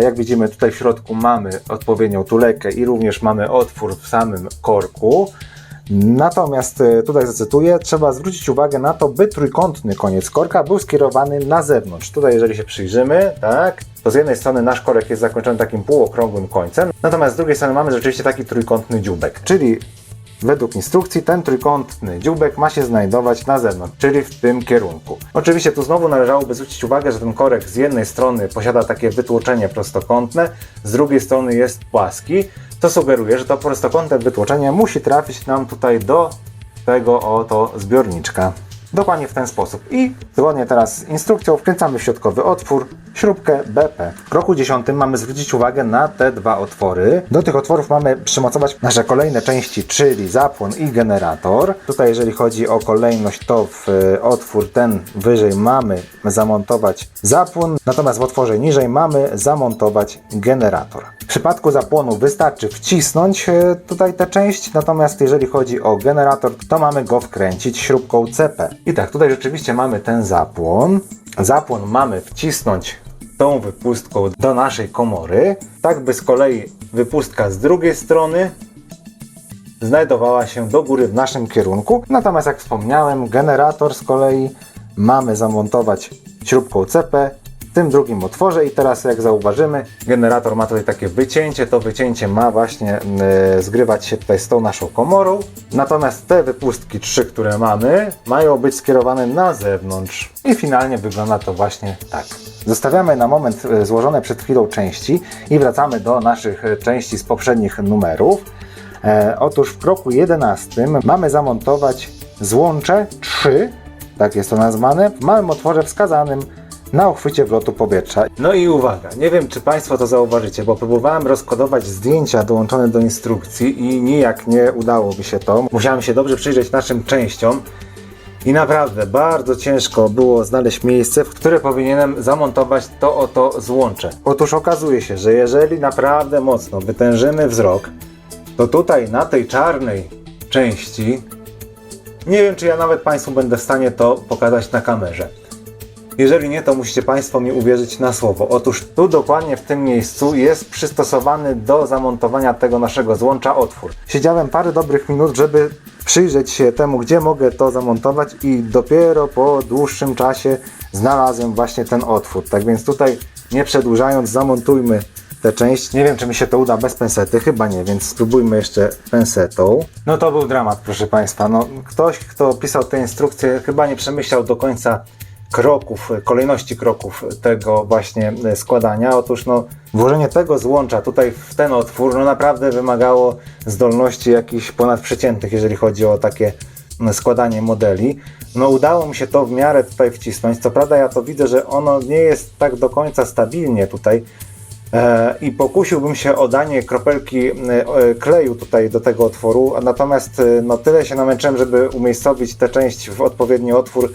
Jak widzimy, tutaj w środku mamy odpowiednią tulejkę i również mamy otwór w samym korku. Natomiast tutaj zacytuję, trzeba zwrócić uwagę na to, by trójkątny koniec korka był skierowany na zewnątrz. Tutaj jeżeli się przyjrzymy, to z jednej strony nasz korek jest zakończony takim półokrągłym końcem, natomiast z drugiej strony mamy rzeczywiście taki trójkątny dzióbek, czyli według instrukcji ten trójkątny dzióbek ma się znajdować na zewnątrz, czyli w tym kierunku. Oczywiście tu znowu należałoby zwrócić uwagę, że ten korek z jednej strony posiada takie wytłoczenie prostokątne, z drugiej strony jest płaski. To sugeruje, że to prostokątne wytłoczenie musi trafić nam tutaj do tego oto zbiorniczka. Dokładnie w ten sposób. I zgodnie teraz z instrukcją wkręcamy w środkowy otwór śrubkę BP. W kroku 10 mamy zwrócić uwagę na te dwa otwory. Do tych otworów mamy przymocować nasze kolejne części, czyli zapłon i generator. Tutaj jeżeli chodzi o kolejność, to w otwór ten wyżej mamy zamontować zapłon, natomiast w otworze niżej mamy zamontować generator. W przypadku zapłonu wystarczy wcisnąć tutaj tę część, natomiast jeżeli chodzi o generator, to mamy go wkręcić śrubką CP. I tak, tutaj rzeczywiście mamy ten zapłon. Zapłon mamy wcisnąć tą wypustką do naszej komory, tak by z kolei wypustka z drugiej strony znajdowała się do góry w naszym kierunku. Natomiast jak wspomniałem, generator z kolei mamy zamontować śrubką CP w tym drugim otworze i teraz jak zauważymy, generator ma tutaj takie wycięcie, to wycięcie ma właśnie zgrywać się tutaj z tą naszą komorą, natomiast te wypustki 3, które mamy, mają być skierowane na zewnątrz i finalnie wygląda to właśnie tak. Zostawiamy na moment złożone przed chwilą części i wracamy do naszych części z poprzednich numerów. Otóż w kroku 11 mamy zamontować złącze 3, tak jest to nazwane, w małym otworze wskazanym na uchwycie wlotu powietrza. No i uwaga, nie wiem czy Państwo to zauważycie, bo próbowałem rozkodować zdjęcia dołączone do instrukcji i nijak nie udało mi się to. Musiałem się dobrze przyjrzeć naszym częściom i naprawdę bardzo ciężko było znaleźć miejsce, w które powinienem zamontować to oto złącze. Otóż okazuje się, że jeżeli naprawdę mocno wytężymy wzrok, to tutaj na tej czarnej części, nie wiem czy ja nawet Państwu będę w stanie to pokazać na kamerze. Jeżeli nie, to musicie Państwo mi uwierzyć na słowo. Otóż tu dokładnie w tym miejscu jest przystosowany do zamontowania tego naszego złącza otwór. Siedziałem parę dobrych minut, żeby przyjrzeć się temu, gdzie mogę to zamontować i dopiero po dłuższym czasie znalazłem właśnie ten otwór. Tak więc tutaj nie przedłużając, zamontujmy tę część. Nie wiem, czy mi się to uda bez pensety, chyba nie, więc spróbujmy jeszcze pensetą. No to był dramat, proszę Państwa. Ktoś, kto pisał te instrukcje, chyba nie przemyślał do końca kroków, kolejności kroków tego właśnie składania. Otóż no, włożenie tego złącza tutaj w ten otwór no naprawdę wymagało zdolności jakichś ponadprzeciętnych, jeżeli chodzi o takie składanie modeli. No udało mi się to w miarę tutaj wcisnąć. Co prawda ja to widzę, że ono nie jest tak do końca stabilnie tutaj i pokusiłbym się o danie kropelki kleju tutaj do tego otworu, natomiast no tyle się namęczyłem, żeby umiejscowić tę część w odpowiedni otwór,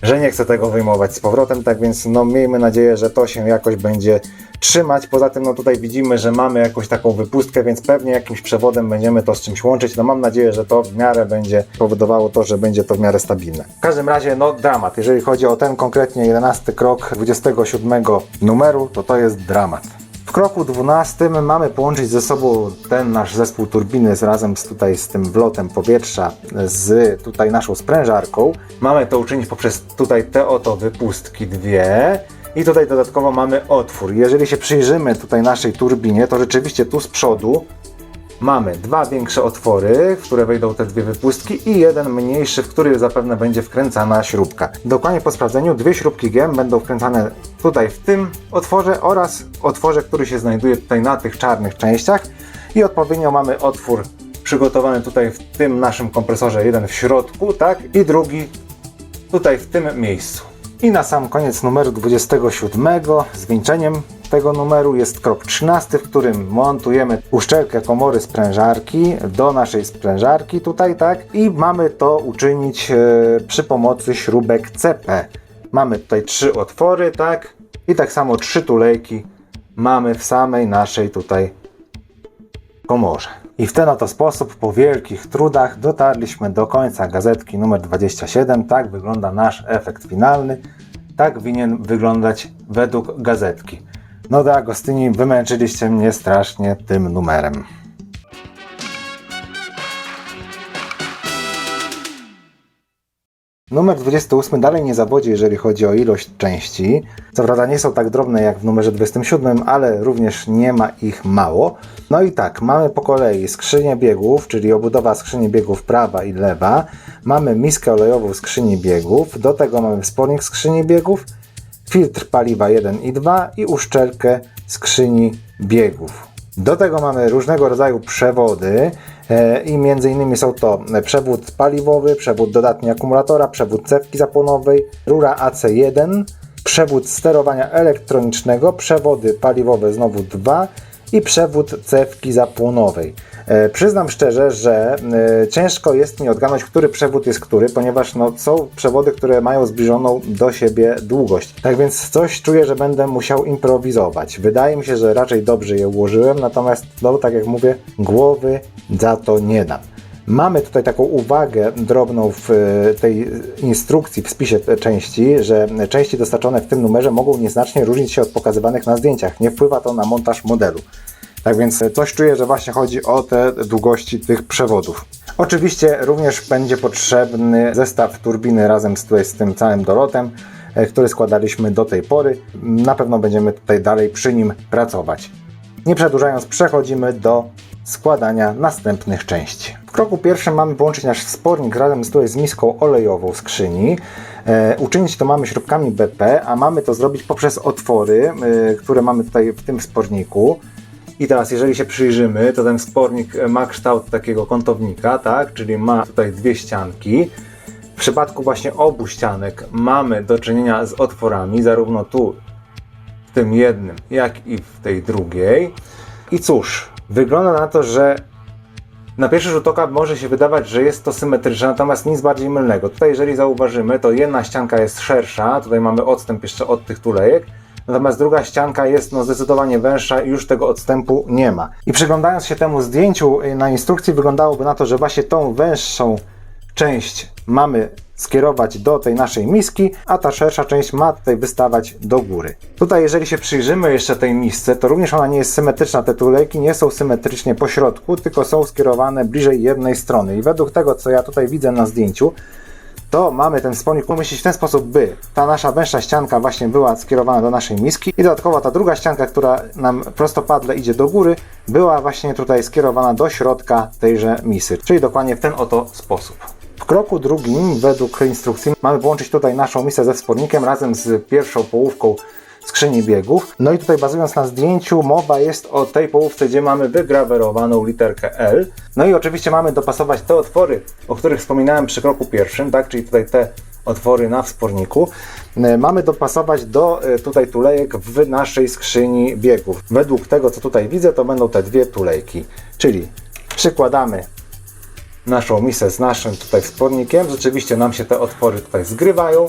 że nie chcę tego wyjmować z powrotem, tak więc no miejmy nadzieję, że to się jakoś będzie trzymać. Poza tym no tutaj widzimy, że mamy jakąś taką wypustkę, więc pewnie jakimś przewodem będziemy to z czymś łączyć. No mam nadzieję, że to w miarę będzie powodowało to, że będzie to w miarę stabilne. W każdym razie no dramat, jeżeli chodzi o ten konkretnie 11 krok 27 numeru, to jest dramat. W kroku 12 mamy połączyć ze sobą ten nasz zespół turbiny razem z tym wlotem powietrza z tutaj naszą sprężarką. Mamy to uczynić poprzez tutaj te oto wypustki dwie i tutaj dodatkowo mamy otwór. Jeżeli się przyjrzymy tutaj naszej turbinie, to rzeczywiście tu z przodu mamy dwa większe otwory, w które wejdą te dwie wypustki i jeden mniejszy, w który zapewne będzie wkręcana śrubka. Dokładnie po sprawdzeniu dwie śrubki GEM będą wkręcane tutaj w tym otworze oraz otworze, który się znajduje tutaj na tych czarnych częściach i odpowiednio mamy otwór przygotowany tutaj w tym naszym kompresorze, jeden w środku, tak, i drugi tutaj w tym miejscu. I na sam koniec numeru 27 zwieńczeniem tego numeru jest krok 13, w którym montujemy uszczelkę komory sprężarki do naszej sprężarki tutaj, tak, i mamy to uczynić przy pomocy śrubek CP. Mamy tutaj 3 otwory, tak, i tak samo 3 tulejki mamy w samej naszej tutaj komorze. I w ten oto sposób po wielkich trudach dotarliśmy do końca gazetki numer 27. Tak wygląda nasz efekt finalny. Tak winien wyglądać według gazetki. No da, Gostyni, wymęczyliście mnie strasznie tym numerem. Numer 28 dalej nie zawodzi, jeżeli chodzi o ilość części. Co prawda nie są tak drobne jak w numerze 27, ale również nie ma ich mało. No i tak, mamy po kolei skrzynię biegów, czyli obudowa skrzyni biegów prawa i lewa. Mamy miskę olejową skrzyni biegów, do tego mamy wspornik skrzyni biegów, filtr paliwa 1 i 2 i uszczelkę skrzyni biegów. Do tego mamy różnego rodzaju przewody i między innymi są to przewód paliwowy, przewód dodatni akumulatora, przewód cewki zapłonowej, rura AC1, przewód sterowania elektronicznego, przewody paliwowe znowu 2 i przewód cewki zapłonowej. Przyznam szczerze, że ciężko jest mi odgadnąć, który przewód jest który, ponieważ no, są przewody, które mają zbliżoną do siebie długość. Tak więc coś czuję, że będę musiał improwizować. Wydaje mi się, że raczej dobrze je ułożyłem, natomiast no, tak jak mówię, głowy za to nie dam. Mamy tutaj taką uwagę drobną w tej instrukcji, w spisie części, że części dostarczone w tym numerze mogą nieznacznie różnić się od pokazywanych na zdjęciach. Nie wpływa to na montaż modelu. Tak więc coś czuję, że właśnie chodzi o te długości tych przewodów. Oczywiście również będzie potrzebny zestaw turbiny razem z tym całym dolotem, który składaliśmy do tej pory. Na pewno będziemy tutaj dalej przy nim pracować. Nie przedłużając, przechodzimy do składania następnych części. W kroku pierwszym mamy połączyć nasz wspornik razem z miską olejową skrzyni. Uczynić to mamy śrubkami BP, a mamy to zrobić poprzez otwory, które mamy tutaj w tym wsporniku. I teraz, jeżeli się przyjrzymy, to ten wspornik ma kształt takiego kątownika, tak? Czyli ma tutaj dwie ścianki. W przypadku właśnie obu ścianek mamy do czynienia z otworami, zarówno tu w tym jednym, jak i w tej drugiej. I cóż, wygląda na to, że na pierwszy rzut oka może się wydawać, że jest to symetryczne, natomiast nic bardziej mylnego. Tutaj, jeżeli zauważymy, to jedna ścianka jest szersza, tutaj mamy odstęp jeszcze od tych tulejek, natomiast druga ścianka jest no, zdecydowanie węższa i już tego odstępu nie ma. I przyglądając się temu zdjęciu na instrukcji, wyglądałoby na to, że właśnie tą węższą część mamy skierować do tej naszej miski, a ta szersza część ma tutaj wystawać do góry. Tutaj, jeżeli się przyjrzymy jeszcze tej misce, to również ona nie jest symetryczna. Te tulejki nie są symetrycznie po środku, tylko są skierowane bliżej jednej strony. I według tego, co ja tutaj widzę na zdjęciu, to mamy ten wspornik umieścić w ten sposób, by ta nasza węższa ścianka właśnie była skierowana do naszej miski i dodatkowo ta druga ścianka, która nam prostopadle idzie do góry, była właśnie tutaj skierowana do środka tejże misy, czyli dokładnie w ten oto sposób. W kroku drugim, według instrukcji, mamy połączyć tutaj naszą misę ze wspornikiem razem z pierwszą połówką skrzyni biegów. No i tutaj bazując na zdjęciu, mowa jest o tej połówce, gdzie mamy wygrawerowaną literkę L. No i oczywiście mamy dopasować te otwory, o których wspominałem przy kroku pierwszym, tak? Czyli tutaj te otwory na wsporniku. Mamy dopasować do tutaj tulejek w naszej skrzyni biegów. Według tego, co tutaj widzę, to będą te dwie tulejki. Czyli przykładamy naszą misę z naszym tutaj wspornikiem. Rzeczywiście nam się te otwory tutaj zgrywają.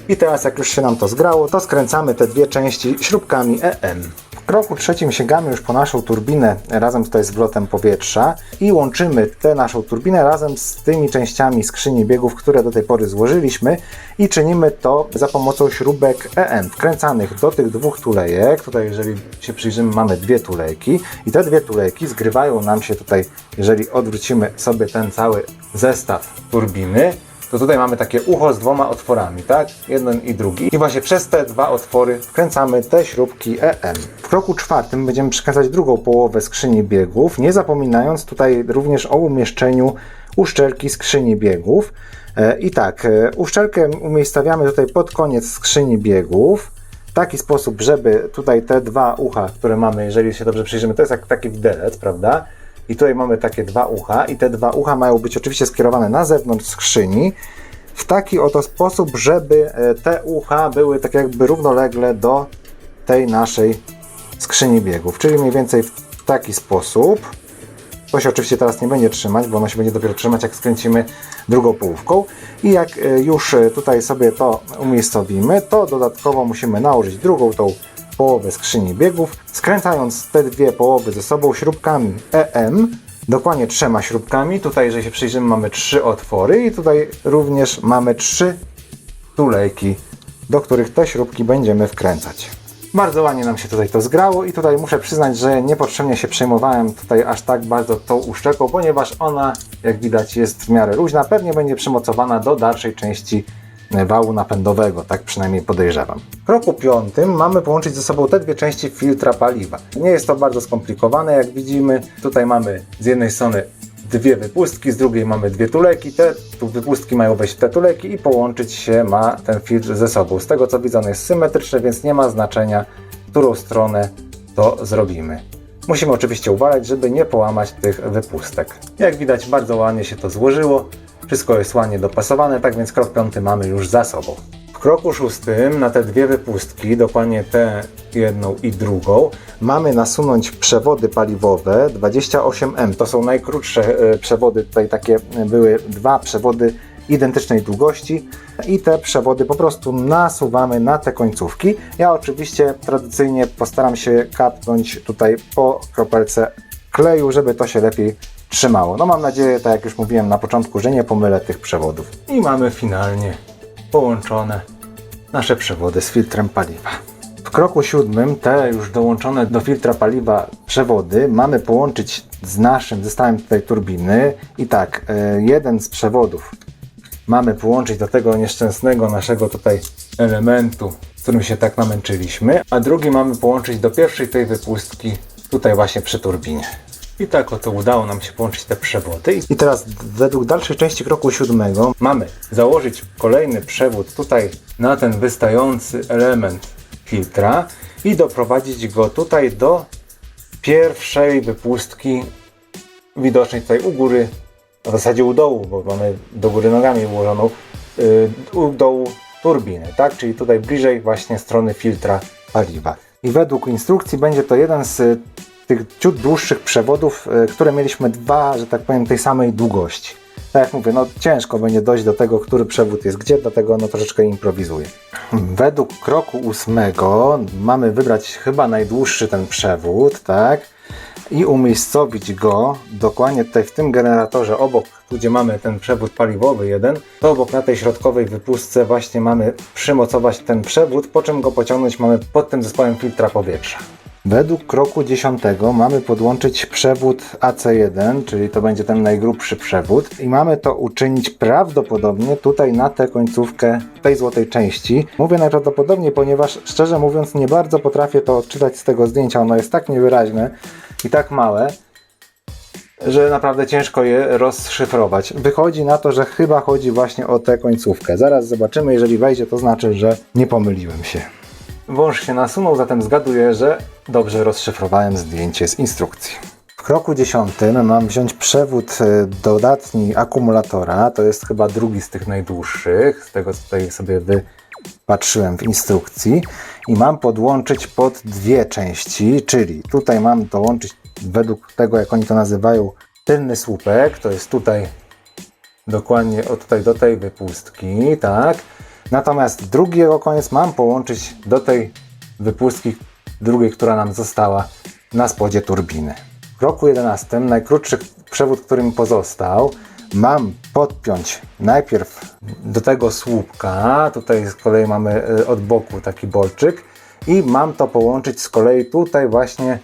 I teraz jak już się nam to zgrało, to skręcamy te dwie części śrubkami EM. W kroku trzecim sięgamy już po naszą turbinę razem tutaj z wlotem powietrza i łączymy tę naszą turbinę razem z tymi częściami skrzyni biegów, które do tej pory złożyliśmy i czynimy to za pomocą śrubek EM wkręcanych do tych dwóch tulejek. Tutaj jeżeli się przyjrzymy, mamy dwie tulejki i te dwie tulejki zgrywają nam się tutaj, jeżeli odwrócimy sobie ten cały zestaw turbiny, to tutaj mamy takie ucho z dwoma otworami, tak? Jeden i drugi. I właśnie przez te dwa otwory wkręcamy te śrubki EM. W kroku czwartym będziemy przykręcać drugą połowę skrzyni biegów, nie zapominając tutaj również o umieszczeniu uszczelki skrzyni biegów. I tak, uszczelkę umiejscawiamy tutaj pod koniec skrzyni biegów, w taki sposób, żeby tutaj te dwa ucha, które mamy, jeżeli się dobrze przyjrzymy, to jest jak taki widelec, prawda? I tutaj mamy takie dwa ucha i te dwa ucha mają być oczywiście skierowane na zewnątrz skrzyni w taki oto sposób, żeby te ucha były tak jakby równolegle do tej naszej skrzyni biegów, czyli mniej więcej w taki sposób. To się oczywiście teraz nie będzie trzymać, bo ono się będzie dopiero trzymać, jak skręcimy drugą połówką. I jak już tutaj sobie to umiejscowimy, to dodatkowo musimy nałożyć drugą tą połowę skrzyni biegów, skręcając te dwie połowy ze sobą śrubkami EM, dokładnie 3 śrubkami. Tutaj, jeżeli się przyjrzymy, mamy 3 otwory i tutaj również mamy 3 tulejki, do których te śrubki będziemy wkręcać. Bardzo ładnie nam się tutaj to zgrało i tutaj muszę przyznać, że niepotrzebnie się przejmowałem tutaj aż tak bardzo tą uszczelką, ponieważ ona, jak widać, jest w miarę luźna, pewnie będzie przymocowana do dalszej części wału napędowego, tak przynajmniej podejrzewam. W kroku piątym mamy połączyć ze sobą te dwie części filtra paliwa. Nie jest to bardzo skomplikowane, jak widzimy. Tutaj mamy z jednej strony dwie wypustki, z drugiej mamy dwie tuleki. Te wypustki mają wejść w te tuleki i połączyć się ma ten filtr ze sobą. Z tego co widzę, on jest symetryczny, więc nie ma znaczenia, w którą stronę to zrobimy. Musimy oczywiście uważać, żeby nie połamać tych wypustek. Jak widać, bardzo ładnie się to złożyło. Wszystko jest ładnie dopasowane, tak więc krok piąty mamy już za sobą. W kroku szóstym na te dwie wypustki, dokładnie tę jedną i drugą, mamy nasunąć przewody paliwowe 28M. To są najkrótsze przewody, tutaj takie były dwa przewody identycznej długości i te przewody po prostu nasuwamy na te końcówki. Ja oczywiście tradycyjnie postaram się kapnąć tutaj po kropelce kleju, żeby to się lepiej trzymało. No mam nadzieję, tak jak już mówiłem na początku, że nie pomylę tych przewodów. I mamy finalnie połączone nasze przewody z filtrem paliwa. W kroku siódmym te już dołączone do filtra paliwa przewody mamy połączyć z naszym zestawem tutaj turbiny. I tak, jeden z przewodów mamy połączyć do tego nieszczęsnego naszego tutaj elementu, z którym się tak namęczyliśmy, a drugi mamy połączyć do pierwszej tej wypustki tutaj właśnie przy turbinie. I tak oto udało nam się połączyć te przewody. I teraz według dalszej części kroku siódmego mamy założyć kolejny przewód tutaj na ten wystający element filtra i doprowadzić go tutaj do pierwszej wypustki widocznej tutaj u góry, w zasadzie u dołu, bo mamy do góry nogami ułożoną, u dołu turbiny, tak? Czyli tutaj bliżej właśnie strony filtra paliwa. I według instrukcji będzie to jeden z tych ciut dłuższych przewodów, które mieliśmy dwa, że tak powiem, tej samej długości. Tak jak mówię, no ciężko będzie dojść do tego, który przewód jest gdzie, dlatego no troszeczkę improwizuję. Według kroku ósmego mamy wybrać chyba najdłuższy ten przewód, tak? I umiejscowić go dokładnie tutaj w tym generatorze obok, tu gdzie mamy ten przewód paliwowy jeden, to obok na tej środkowej wypustce właśnie mamy przymocować ten przewód, po czym go pociągnąć mamy pod tym zespołem filtra powietrza. Według kroku 10 mamy podłączyć przewód AC1, czyli to będzie ten najgrubszy przewód i mamy to uczynić prawdopodobnie tutaj na tę końcówkę tej złotej części. Mówię najprawdopodobniej, ponieważ szczerze mówiąc nie bardzo potrafię to odczytać z tego zdjęcia, ono jest tak niewyraźne i tak małe, że naprawdę ciężko je rozszyfrować. Wychodzi na to, że chyba chodzi właśnie o tę końcówkę. Zaraz zobaczymy, jeżeli wejdzie, to znaczy, że nie pomyliłem się. Wąż się nasunął, zatem zgaduję, że dobrze rozszyfrowałem zdjęcie z instrukcji. W kroku 10 mam wziąć przewód dodatni akumulatora, to jest chyba drugi z tych najdłuższych, z tego co tutaj sobie wypatrzyłem w instrukcji, i mam podłączyć pod dwie części, czyli tutaj mam dołączyć według tego, jak oni to nazywają, tylny słupek, to jest tutaj dokładnie od tutaj do tej wypustki, tak. Natomiast drugiego koniec mam połączyć do tej wypustki drugiej, która nam została na spodzie turbiny. W kroku 11, najkrótszy przewód, który mi pozostał, mam podpiąć najpierw do tego słupka, tutaj z kolei mamy od boku taki bolczyk, i mam to połączyć z kolei tutaj właśnie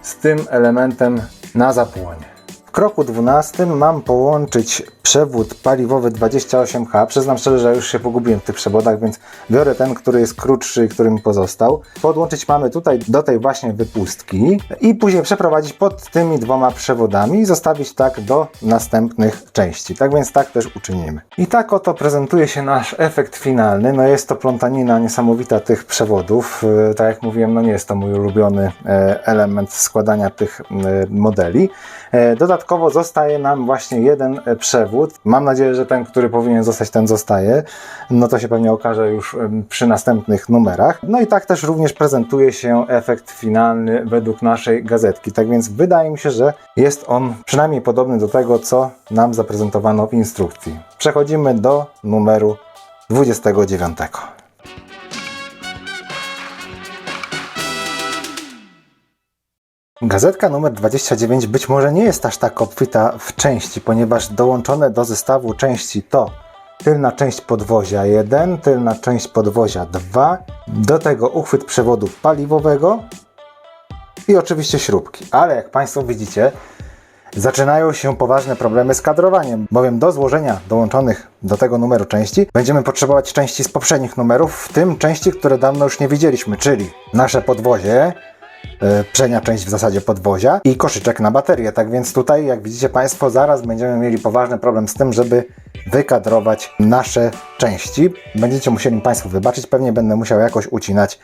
z tym elementem na zapłonie. W kroku 12 mam połączyć przewód paliwowy 28H. Przyznam szczerze, że już się pogubiłem w tych przewodach, więc biorę ten, który jest krótszy i który mi pozostał. Podłączyć mamy tutaj do tej właśnie wypustki i później przeprowadzić pod tymi dwoma przewodami i zostawić tak do następnych części. Tak więc tak też uczynimy. I tak oto prezentuje się nasz efekt finalny. No jest to plątanina niesamowita tych przewodów. Tak jak mówiłem, no nie jest to mój ulubiony element składania tych modeli. Dodatkowo zostaje nam właśnie jeden przewód. Mam nadzieję, że ten, który powinien zostać, ten zostaje. No to się pewnie okaże już przy następnych numerach. No i tak też również prezentuje się efekt finalny według naszej gazetki. Tak więc wydaje mi się, że jest on przynajmniej podobny do tego, co nam zaprezentowano w instrukcji. Przechodzimy do numeru 29. Gazetka numer 29 być może nie jest aż tak obfita w części, ponieważ dołączone do zestawu części to tylna część podwozia 1, tylna część podwozia 2, do tego uchwyt przewodu paliwowego i oczywiście śrubki. Ale jak Państwo widzicie, zaczynają się poważne problemy z kadrowaniem, bowiem do złożenia dołączonych do tego numeru części będziemy potrzebować części z poprzednich numerów, w tym części, które dawno już nie widzieliśmy, czyli nasze podwozie, przednia część w zasadzie podwozia i koszyczek na baterię. Tak więc tutaj, jak widzicie Państwo, zaraz będziemy mieli poważny problem z tym, żeby wykadrować nasze części. Będziecie musieli Państwo wybaczyć, pewnie będę musiał jakoś ucinać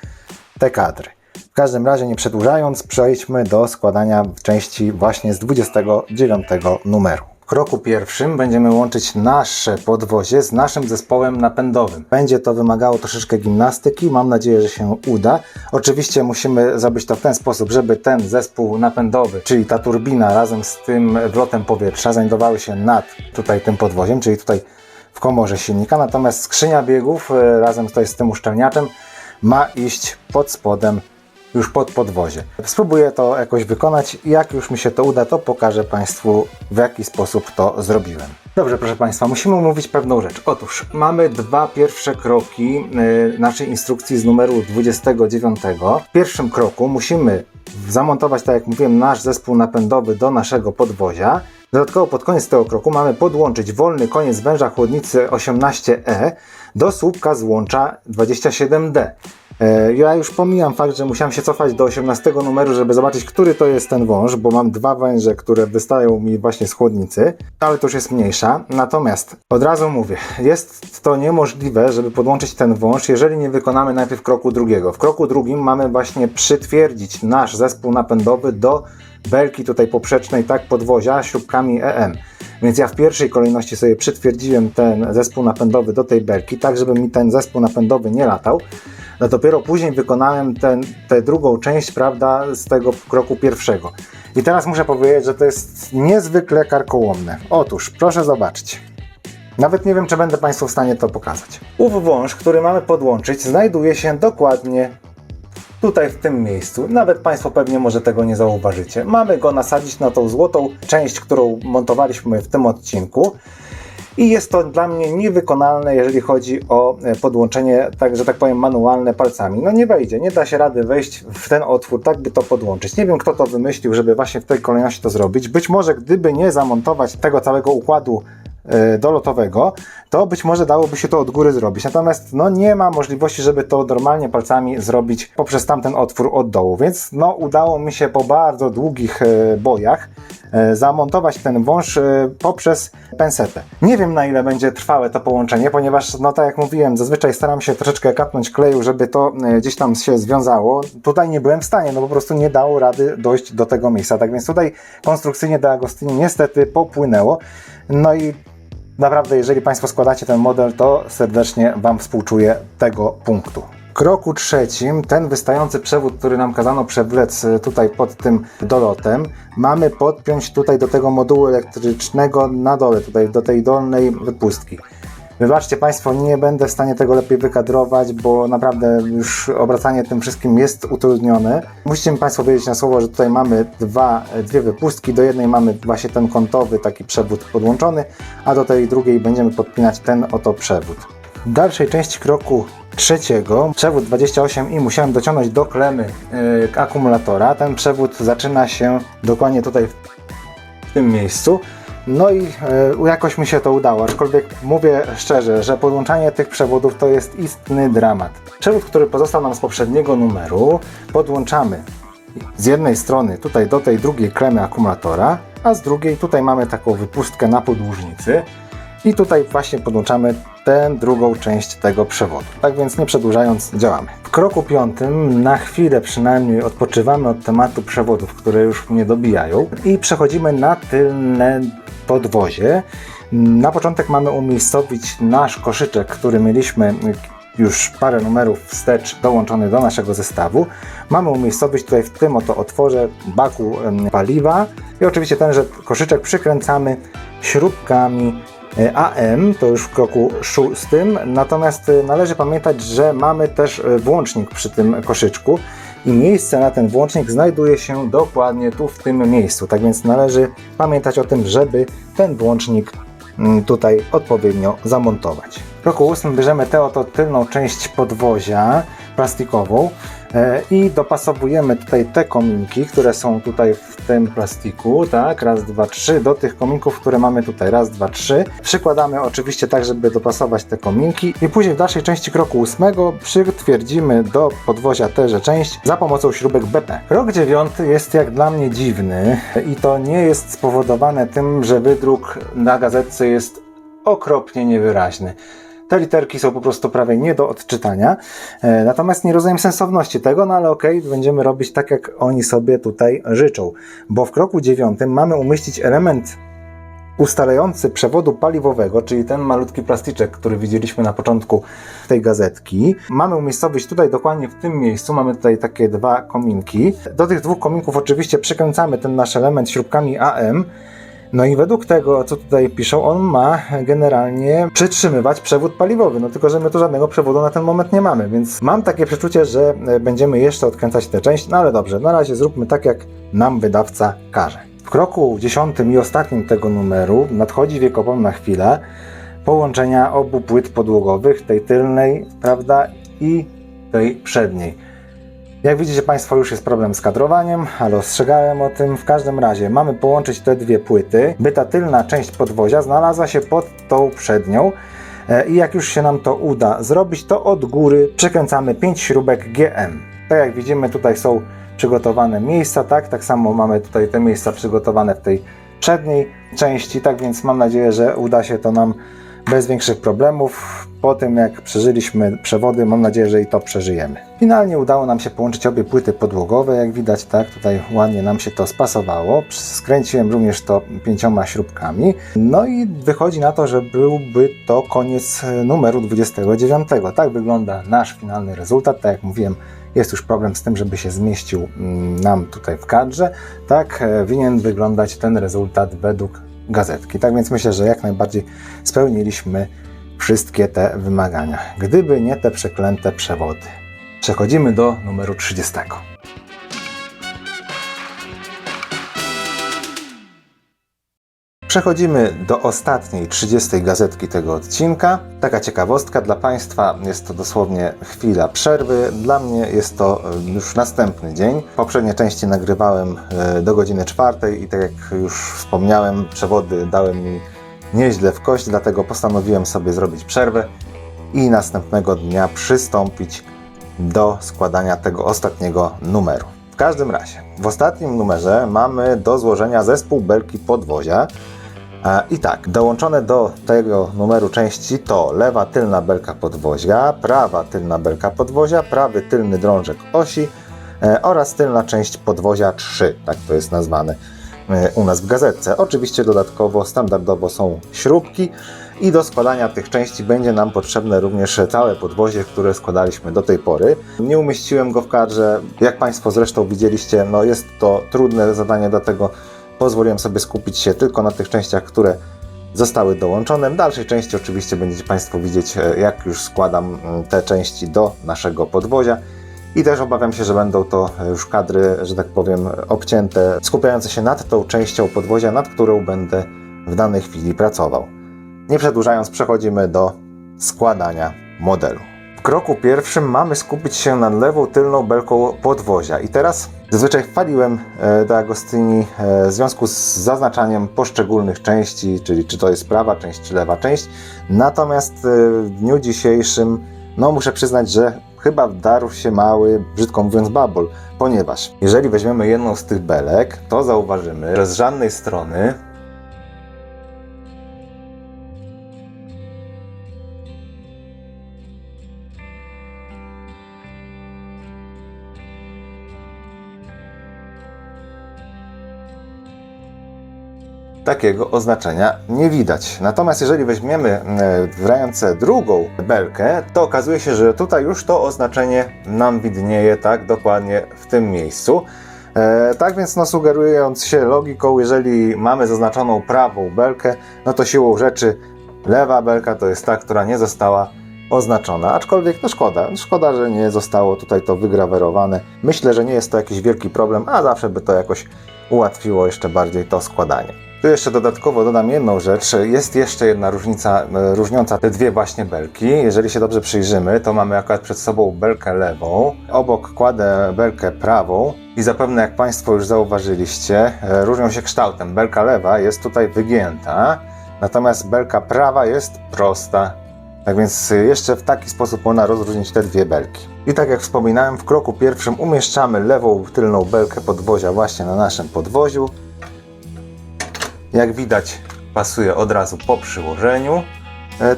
te kadry. W każdym razie, nie przedłużając, przejdźmy do składania części właśnie z 29 numeru. W kroku pierwszym będziemy łączyć nasze podwozie z naszym zespołem napędowym. Będzie to wymagało troszeczkę gimnastyki, mam nadzieję, że się uda. Oczywiście musimy zrobić to w ten sposób, żeby ten zespół napędowy, czyli ta turbina razem z tym wlotem powietrza znajdowały się nad tutaj tym podwoziem, czyli tutaj w komorze silnika, natomiast skrzynia biegów razem tutaj z tym uszczelniaczem ma iść pod spodem, już pod podwozie. Spróbuję to jakoś wykonać i jak już mi się to uda, to pokażę Państwu, w jaki sposób to zrobiłem. Dobrze, proszę Państwa, musimy omówić pewną rzecz. Otóż mamy dwa pierwsze kroki naszej instrukcji z numeru 29. W pierwszym kroku musimy zamontować, tak jak mówiłem, nasz zespół napędowy do naszego podwozia. Dodatkowo pod koniec tego kroku mamy podłączyć wolny koniec węża chłodnicy 18E do słupka złącza 27D. Ja już pomijam fakt, że musiałem się cofać do 18 numeru, żeby zobaczyć, który to jest ten wąż, bo mam dwa węże, które wystają mi właśnie z chłodnicy, ale to już jest mniejsza. Natomiast od razu mówię, jest to niemożliwe, żeby podłączyć ten wąż, jeżeli nie wykonamy najpierw kroku drugiego. W kroku drugim mamy właśnie przytwierdzić nasz zespół napędowy do belki tutaj poprzecznej, tak, podwozia śrubkami EM. Więc ja w pierwszej kolejności sobie przytwierdziłem ten zespół napędowy do tej belki, tak żeby mi ten zespół napędowy nie latał. No dopiero później wykonałem tę drugą część, prawda, z tego kroku pierwszego. I teraz muszę powiedzieć, że to jest niezwykle karkołomne. Otóż, proszę zobaczyć. Nawet nie wiem, czy będę Państwu w stanie to pokazać. Ów wąż, który mamy podłączyć, znajduje się dokładnie tutaj w tym miejscu. Nawet Państwo pewnie może tego nie zauważycie. Mamy go nasadzić na tą złotą część, którą montowaliśmy w tym odcinku. I jest to dla mnie niewykonalne, jeżeli chodzi o podłączenie, tak, że tak powiem, manualne palcami. No nie wejdzie, nie da się rady wejść w ten otwór, tak by to podłączyć. Nie wiem, kto to wymyślił, żeby właśnie w tej kolejności to zrobić. Być może gdyby nie zamontować tego całego układu dolotowego, to być może dałoby się to od góry zrobić. Natomiast no nie ma możliwości, żeby to normalnie palcami zrobić poprzez tamten otwór od dołu. Więc no udało mi się po bardzo długich bojach zamontować ten wąż poprzez pensetę. Nie wiem, na ile będzie trwałe to połączenie, ponieważ, no tak jak mówiłem, zazwyczaj staram się troszeczkę kapnąć kleju, żeby to gdzieś tam się związało. Tutaj nie byłem w stanie, no po prostu nie dało rady dojść do tego miejsca. Tak więc tutaj konstrukcyjnie De Agostini niestety popłynęło. No i naprawdę, jeżeli Państwo składacie ten model, to serdecznie Wam współczuję tego punktu. W kroku trzecim, ten wystający przewód, który nam kazano przewlec tutaj pod tym dolotem, mamy podpiąć tutaj do tego modułu elektrycznego na dole, tutaj do tej dolnej wypustki. Wybaczcie Państwo, nie będę w stanie tego lepiej wykadrować, bo naprawdę już obracanie tym wszystkim jest utrudnione. Musicie mi Państwo wiedzieć na słowo, że tutaj mamy dwie wypustki. Do jednej mamy właśnie ten kątowy taki przewód podłączony, a do tej drugiej będziemy podpinać ten oto przewód. W dalszej części kroku trzeciego przewód 28 i musiałem dociągnąć do klemy akumulatora. Ten przewód zaczyna się dokładnie tutaj w tym miejscu. No i jakoś mi się to udało, aczkolwiek mówię szczerze, że podłączanie tych przewodów to jest istny dramat. Przewód, który pozostał nam z poprzedniego numeru, podłączamy z jednej strony tutaj do tej drugiej klemy akumulatora, a z drugiej tutaj mamy taką wypustkę na podłużnicy i tutaj właśnie podłączamy tę drugą część tego przewodu. Tak więc nie przedłużając, działamy. W kroku piątym na chwilę przynajmniej odpoczywamy od tematu przewodów, które już mnie dobijają i przechodzimy na tylne podwozie. Na początek mamy umiejscowić nasz koszyczek, który mieliśmy już parę numerów wstecz dołączony do naszego zestawu. Mamy umiejscowić tutaj w tym oto otworze baku paliwa i oczywiście tenże koszyczek przykręcamy śrubkami AM, to już w kroku szóstym, natomiast należy pamiętać, że mamy też włącznik przy tym koszyczku i miejsce na ten włącznik znajduje się dokładnie tu w tym miejscu, tak więc należy pamiętać o tym, żeby ten włącznik tutaj odpowiednio zamontować. W kroku ósmym bierzemy tę oto tylną część podwozia plastikową i dopasowujemy tutaj te kominki, które są tutaj w tym plastiku, tak, raz, dwa, trzy, do tych kominków, które mamy tutaj, raz, dwa, trzy. Przykładamy oczywiście tak, żeby dopasować te kominki i później w dalszej części kroku ósmego przytwierdzimy do podwozia tęże część za pomocą śrubek BP. Krok dziewiąty jest jak dla mnie dziwny i to nie jest spowodowane tym, że wydruk na gazetce jest okropnie niewyraźny. Te literki są po prostu prawie nie do odczytania, natomiast nie rozumiem sensowności tego, no ale okej, będziemy robić tak, jak oni sobie tutaj życzą, bo w kroku dziewiątym mamy umieścić element ustalający przewodu paliwowego, czyli ten malutki plasticzek, który widzieliśmy na początku tej gazetki. Mamy umiejscowić tutaj dokładnie w tym miejscu, mamy tutaj takie dwa kominki. Do tych dwóch kominków oczywiście przykręcamy ten nasz element śrubkami AM. No i według tego, co tutaj piszą, on ma generalnie przytrzymywać przewód paliwowy, no tylko, że my tu żadnego przewodu na ten moment nie mamy, więc mam takie przeczucie, że będziemy jeszcze odkręcać tę część, no ale dobrze, na razie zróbmy tak, jak nam wydawca każe. W kroku 10 i ostatnim tego numeru nadchodzi wiekopom na chwilę połączenia obu płyt podłogowych, tej tylnej, prawda, i tej przedniej. Jak widzicie Państwo, już jest problem z kadrowaniem, ale ostrzegałem o tym. W każdym razie mamy połączyć te dwie płyty, by ta tylna część podwozia znalazła się pod tą przednią. I jak już się nam to uda zrobić, to od góry przykręcamy 5 śrubek GM. Tak jak widzimy, tutaj są przygotowane miejsca, tak samo mamy tutaj te miejsca przygotowane w tej przedniej części, tak więc mam nadzieję, że uda się to nam bez większych problemów. Po tym jak przeżyliśmy przewody, mam nadzieję, że i to przeżyjemy. Finalnie udało nam się połączyć obie płyty podłogowe, jak widać, tak, tutaj ładnie nam się to spasowało. Skręciłem również to 5 śrubkami. No i wychodzi na to, że byłby to koniec numeru 29. Tak wygląda nasz finalny rezultat. Tak jak mówiłem, jest już problem z tym, żeby się zmieścił nam tutaj w kadrze. Tak winien wyglądać ten rezultat według gazetki. Tak więc myślę, że jak najbardziej spełniliśmy wszystkie te wymagania. Gdyby nie te przeklęte przewody. Przechodzimy do numeru 30. Przechodzimy do ostatniej, 30 gazetki tego odcinka. Taka ciekawostka dla Państwa, jest to dosłownie chwila przerwy. Dla mnie jest to już następny dzień. Poprzednie części nagrywałem do godziny 4 i tak jak już wspomniałem, przewody dały mi nieźle w kość, dlatego postanowiłem sobie zrobić przerwę i następnego dnia przystąpić do składania tego ostatniego numeru. W każdym razie, w ostatnim numerze mamy do złożenia zespół belki podwozia. I tak, dołączone do tego numeru części to lewa tylna belka podwozia, prawa tylna belka podwozia, prawy tylny drążek osi oraz tylna część podwozia 3, tak to jest nazwane u nas w gazetce. Oczywiście dodatkowo, standardowo są śrubki i do składania tych części będzie nam potrzebne również całe podwozie, które składaliśmy do tej pory. Nie umieściłem go w kadrze, jak Państwo zresztą widzieliście, no jest to trudne zadanie, dlatego pozwoliłem sobie skupić się tylko na tych częściach, które zostały dołączone. W dalszej części oczywiście będziecie Państwo widzieć, jak już składam te części do naszego podwozia. I też obawiam się, że będą to już kadry, że tak powiem, obcięte, skupiające się nad tą częścią podwozia, nad którą będę w danej chwili pracował. Nie przedłużając, przechodzimy do składania modelu. W kroku pierwszym mamy skupić się nad lewą tylną belką podwozia. I teraz zazwyczaj chwaliłem do Agostini w związku z zaznaczaniem poszczególnych części, czyli czy to jest prawa część, czy lewa część. Natomiast w dniu dzisiejszym, no muszę przyznać, że chyba wdarł się mały, brzydko mówiąc, babol, ponieważ jeżeli weźmiemy jedną z tych belek, to zauważymy, że z żadnej strony takiego oznaczenia nie widać. Natomiast jeżeli weźmiemy w ręce drugą belkę, to okazuje się, że tutaj już to oznaczenie nam widnieje tak dokładnie w tym miejscu. Tak więc no, sugerując się logiką, jeżeli mamy zaznaczoną prawą belkę, no to siłą rzeczy lewa belka to jest ta, która nie została oznaczona. Aczkolwiek no szkoda, że nie zostało tutaj to wygrawerowane. Myślę, że nie jest to jakiś wielki problem, a zawsze by to jakoś ułatwiło jeszcze bardziej to składanie. Tu jeszcze dodatkowo dodam jedną rzecz. Jest jeszcze jedna różnica różniąca te dwie właśnie belki. Jeżeli się dobrze przyjrzymy, to mamy akurat przed sobą belkę lewą. Obok kładę belkę prawą i zapewne jak Państwo już zauważyliście, różnią się kształtem. Belka lewa jest tutaj wygięta, natomiast belka prawa jest prosta. Tak więc jeszcze w taki sposób można rozróżnić te dwie belki. I tak jak wspominałem, w kroku pierwszym umieszczamy lewą tylną belkę podwozia właśnie na naszym podwoziu. Jak widać, pasuje od razu po przyłożeniu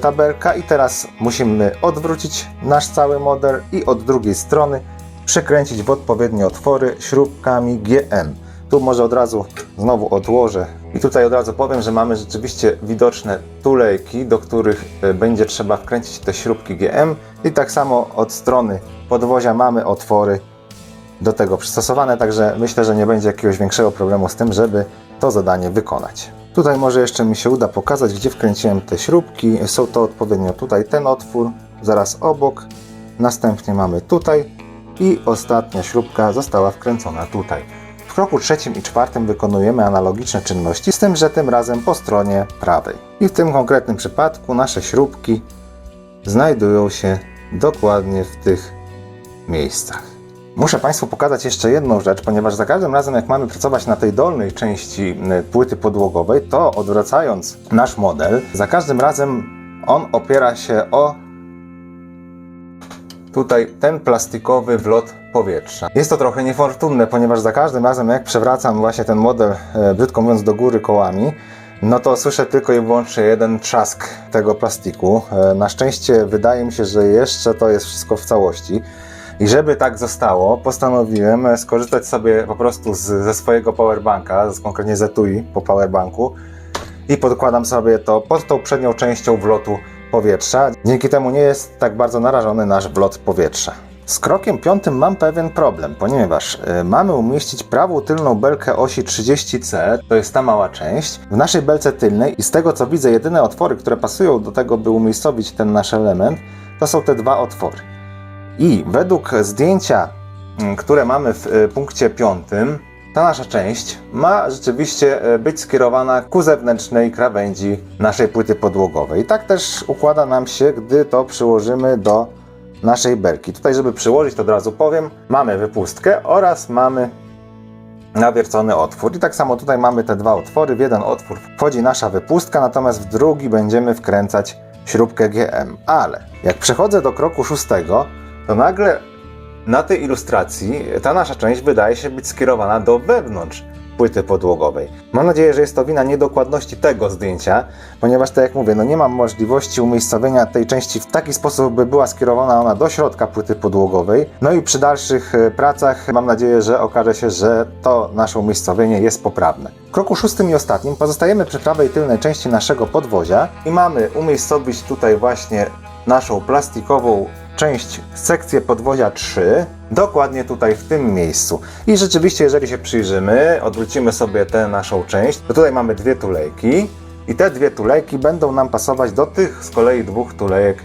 ta belka i teraz musimy odwrócić nasz cały model i od drugiej strony przykręcić w odpowiednie otwory śrubkami GM. Tu może od razu znowu odłożę i tutaj od razu powiem, że mamy rzeczywiście widoczne tulejki, do których będzie trzeba wkręcić te śrubki GM i tak samo od strony podwozia mamy otwory do tego przystosowane, także myślę, że nie będzie jakiegoś większego problemu z tym, żeby to zadanie wykonać. Tutaj może jeszcze mi się uda pokazać, gdzie wkręciłem te śrubki. Są to odpowiednio tutaj ten otwór, zaraz obok, następnie mamy tutaj i ostatnia śrubka została wkręcona tutaj. W kroku trzecim i czwartym wykonujemy analogiczne czynności, z tym, że tym razem po stronie prawej. I w tym konkretnym przypadku nasze śrubki znajdują się dokładnie w tych miejscach. Muszę Państwu pokazać jeszcze jedną rzecz, ponieważ za każdym razem jak mamy pracować na tej dolnej części płyty podłogowej, to odwracając nasz model, za każdym razem on opiera się o tutaj ten plastikowy wlot powietrza. Jest to trochę niefortunne, ponieważ za każdym razem jak przewracam właśnie ten model, brzydko mówiąc, do góry kołami, no to słyszę tylko i wyłącznie jeden trzask tego plastiku. Na szczęście wydaje mi się, że jeszcze to jest wszystko w całości. I żeby tak zostało, postanowiłem skorzystać sobie po prostu ze swojego powerbanka, konkretnie z etui po powerbanku i podkładam sobie to pod tą przednią częścią wlotu powietrza. Dzięki temu nie jest tak bardzo narażony nasz wlot powietrza. Z krokiem piątym mam pewien problem, ponieważ mamy umieścić prawą tylną belkę osi 30C, to jest ta mała część, w naszej belce tylnej i z tego co widzę, jedyne otwory, które pasują do tego, by umiejscowić ten nasz element, to są te dwa otwory. I według zdjęcia, które mamy w punkcie 5, ta nasza część ma rzeczywiście być skierowana ku zewnętrznej krawędzi naszej płyty podłogowej. I tak też układa nam się, gdy to przyłożymy do naszej belki. Tutaj, żeby przyłożyć, to od razu powiem, mamy wypustkę oraz mamy nawiercony otwór. I tak samo tutaj mamy te dwa otwory. W jeden otwór wchodzi nasza wypustka, natomiast w drugi będziemy wkręcać śrubkę GM. Ale jak przechodzę do kroku 6, to nagle Na tej ilustracji ta nasza część wydaje się być skierowana do wewnątrz płyty podłogowej. Mam nadzieję, że jest to wina niedokładności tego zdjęcia, ponieważ tak jak mówię, nie mam możliwości umiejscowienia tej części w taki sposób, by była skierowana ona do środka płyty podłogowej. No i przy dalszych pracach mam nadzieję, że okaże się, że to nasze umiejscowienie jest poprawne. W kroku 6 i ostatnim pozostajemy przy prawej tylnej części naszego podwozia i mamy umiejscowić tutaj właśnie naszą plastikową część, sekcję podwozia 3, dokładnie tutaj w tym miejscu. I rzeczywiście, jeżeli się przyjrzymy, odwrócimy sobie tę naszą część, to tutaj mamy dwie tulejki i te dwie tulejki będą nam pasować do tych z kolei dwóch tulejek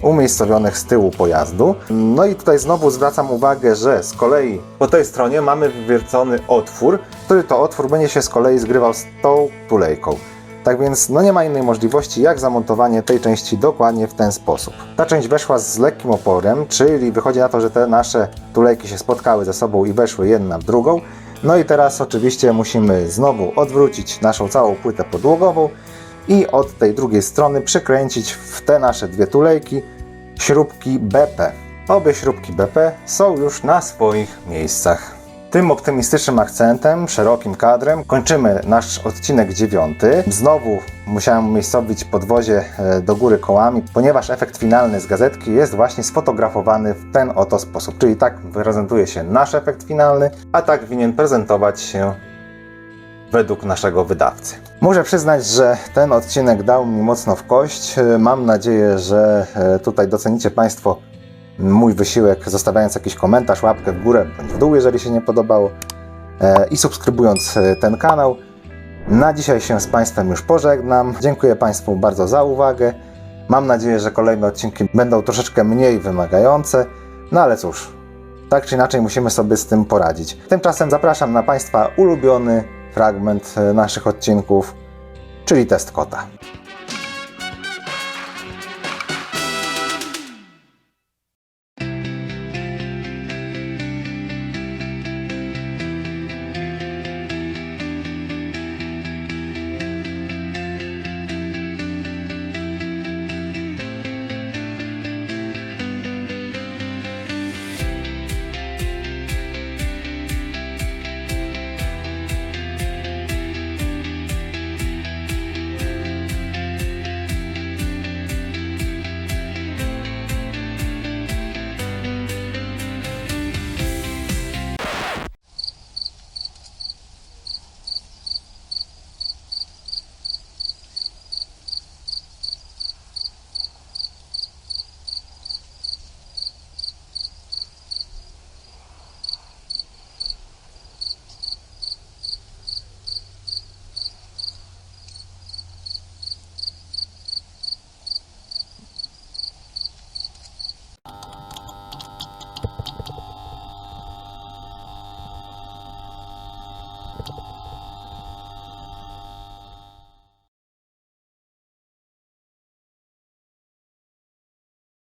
umiejscowionych z tyłu pojazdu. No i tutaj znowu zwracam uwagę, że z kolei po tej stronie mamy wywiercony otwór, który to otwór będzie się z kolei zgrywał z tą tulejką. Tak więc nie ma innej możliwości jak zamontowanie tej części dokładnie w ten sposób. Ta część weszła z lekkim oporem, czyli wychodzi na to, że te nasze tulejki się spotkały ze sobą i weszły jedna w drugą. No i teraz oczywiście musimy znowu odwrócić naszą całą płytę podłogową i od tej drugiej strony przykręcić w te nasze dwie tulejki śrubki BP. Obie śrubki BP są już na swoich miejscach. Tym optymistycznym akcentem, szerokim kadrem kończymy nasz odcinek 9. Znowu musiałem umiejscowić podwozie do góry kołami, ponieważ efekt finalny z gazetki jest właśnie sfotografowany w ten oto sposób. Czyli tak prezentuje się nasz efekt finalny, a tak winien prezentować się według naszego wydawcy. Muszę przyznać, że ten odcinek dał mi mocno w kość. Mam nadzieję, że tutaj docenicie Państwo mój wysiłek, zostawiając jakiś komentarz, łapkę w górę bądź w dół, jeżeli się nie podobało, i subskrybując ten kanał. Na dzisiaj się z Państwem już pożegnam. Dziękuję Państwu bardzo za uwagę. Mam nadzieję, że kolejne odcinki będą troszeczkę mniej wymagające, no ale cóż, tak czy inaczej musimy sobie z tym poradzić. Tymczasem zapraszam na Państwa ulubiony fragment naszych odcinków, czyli test kota.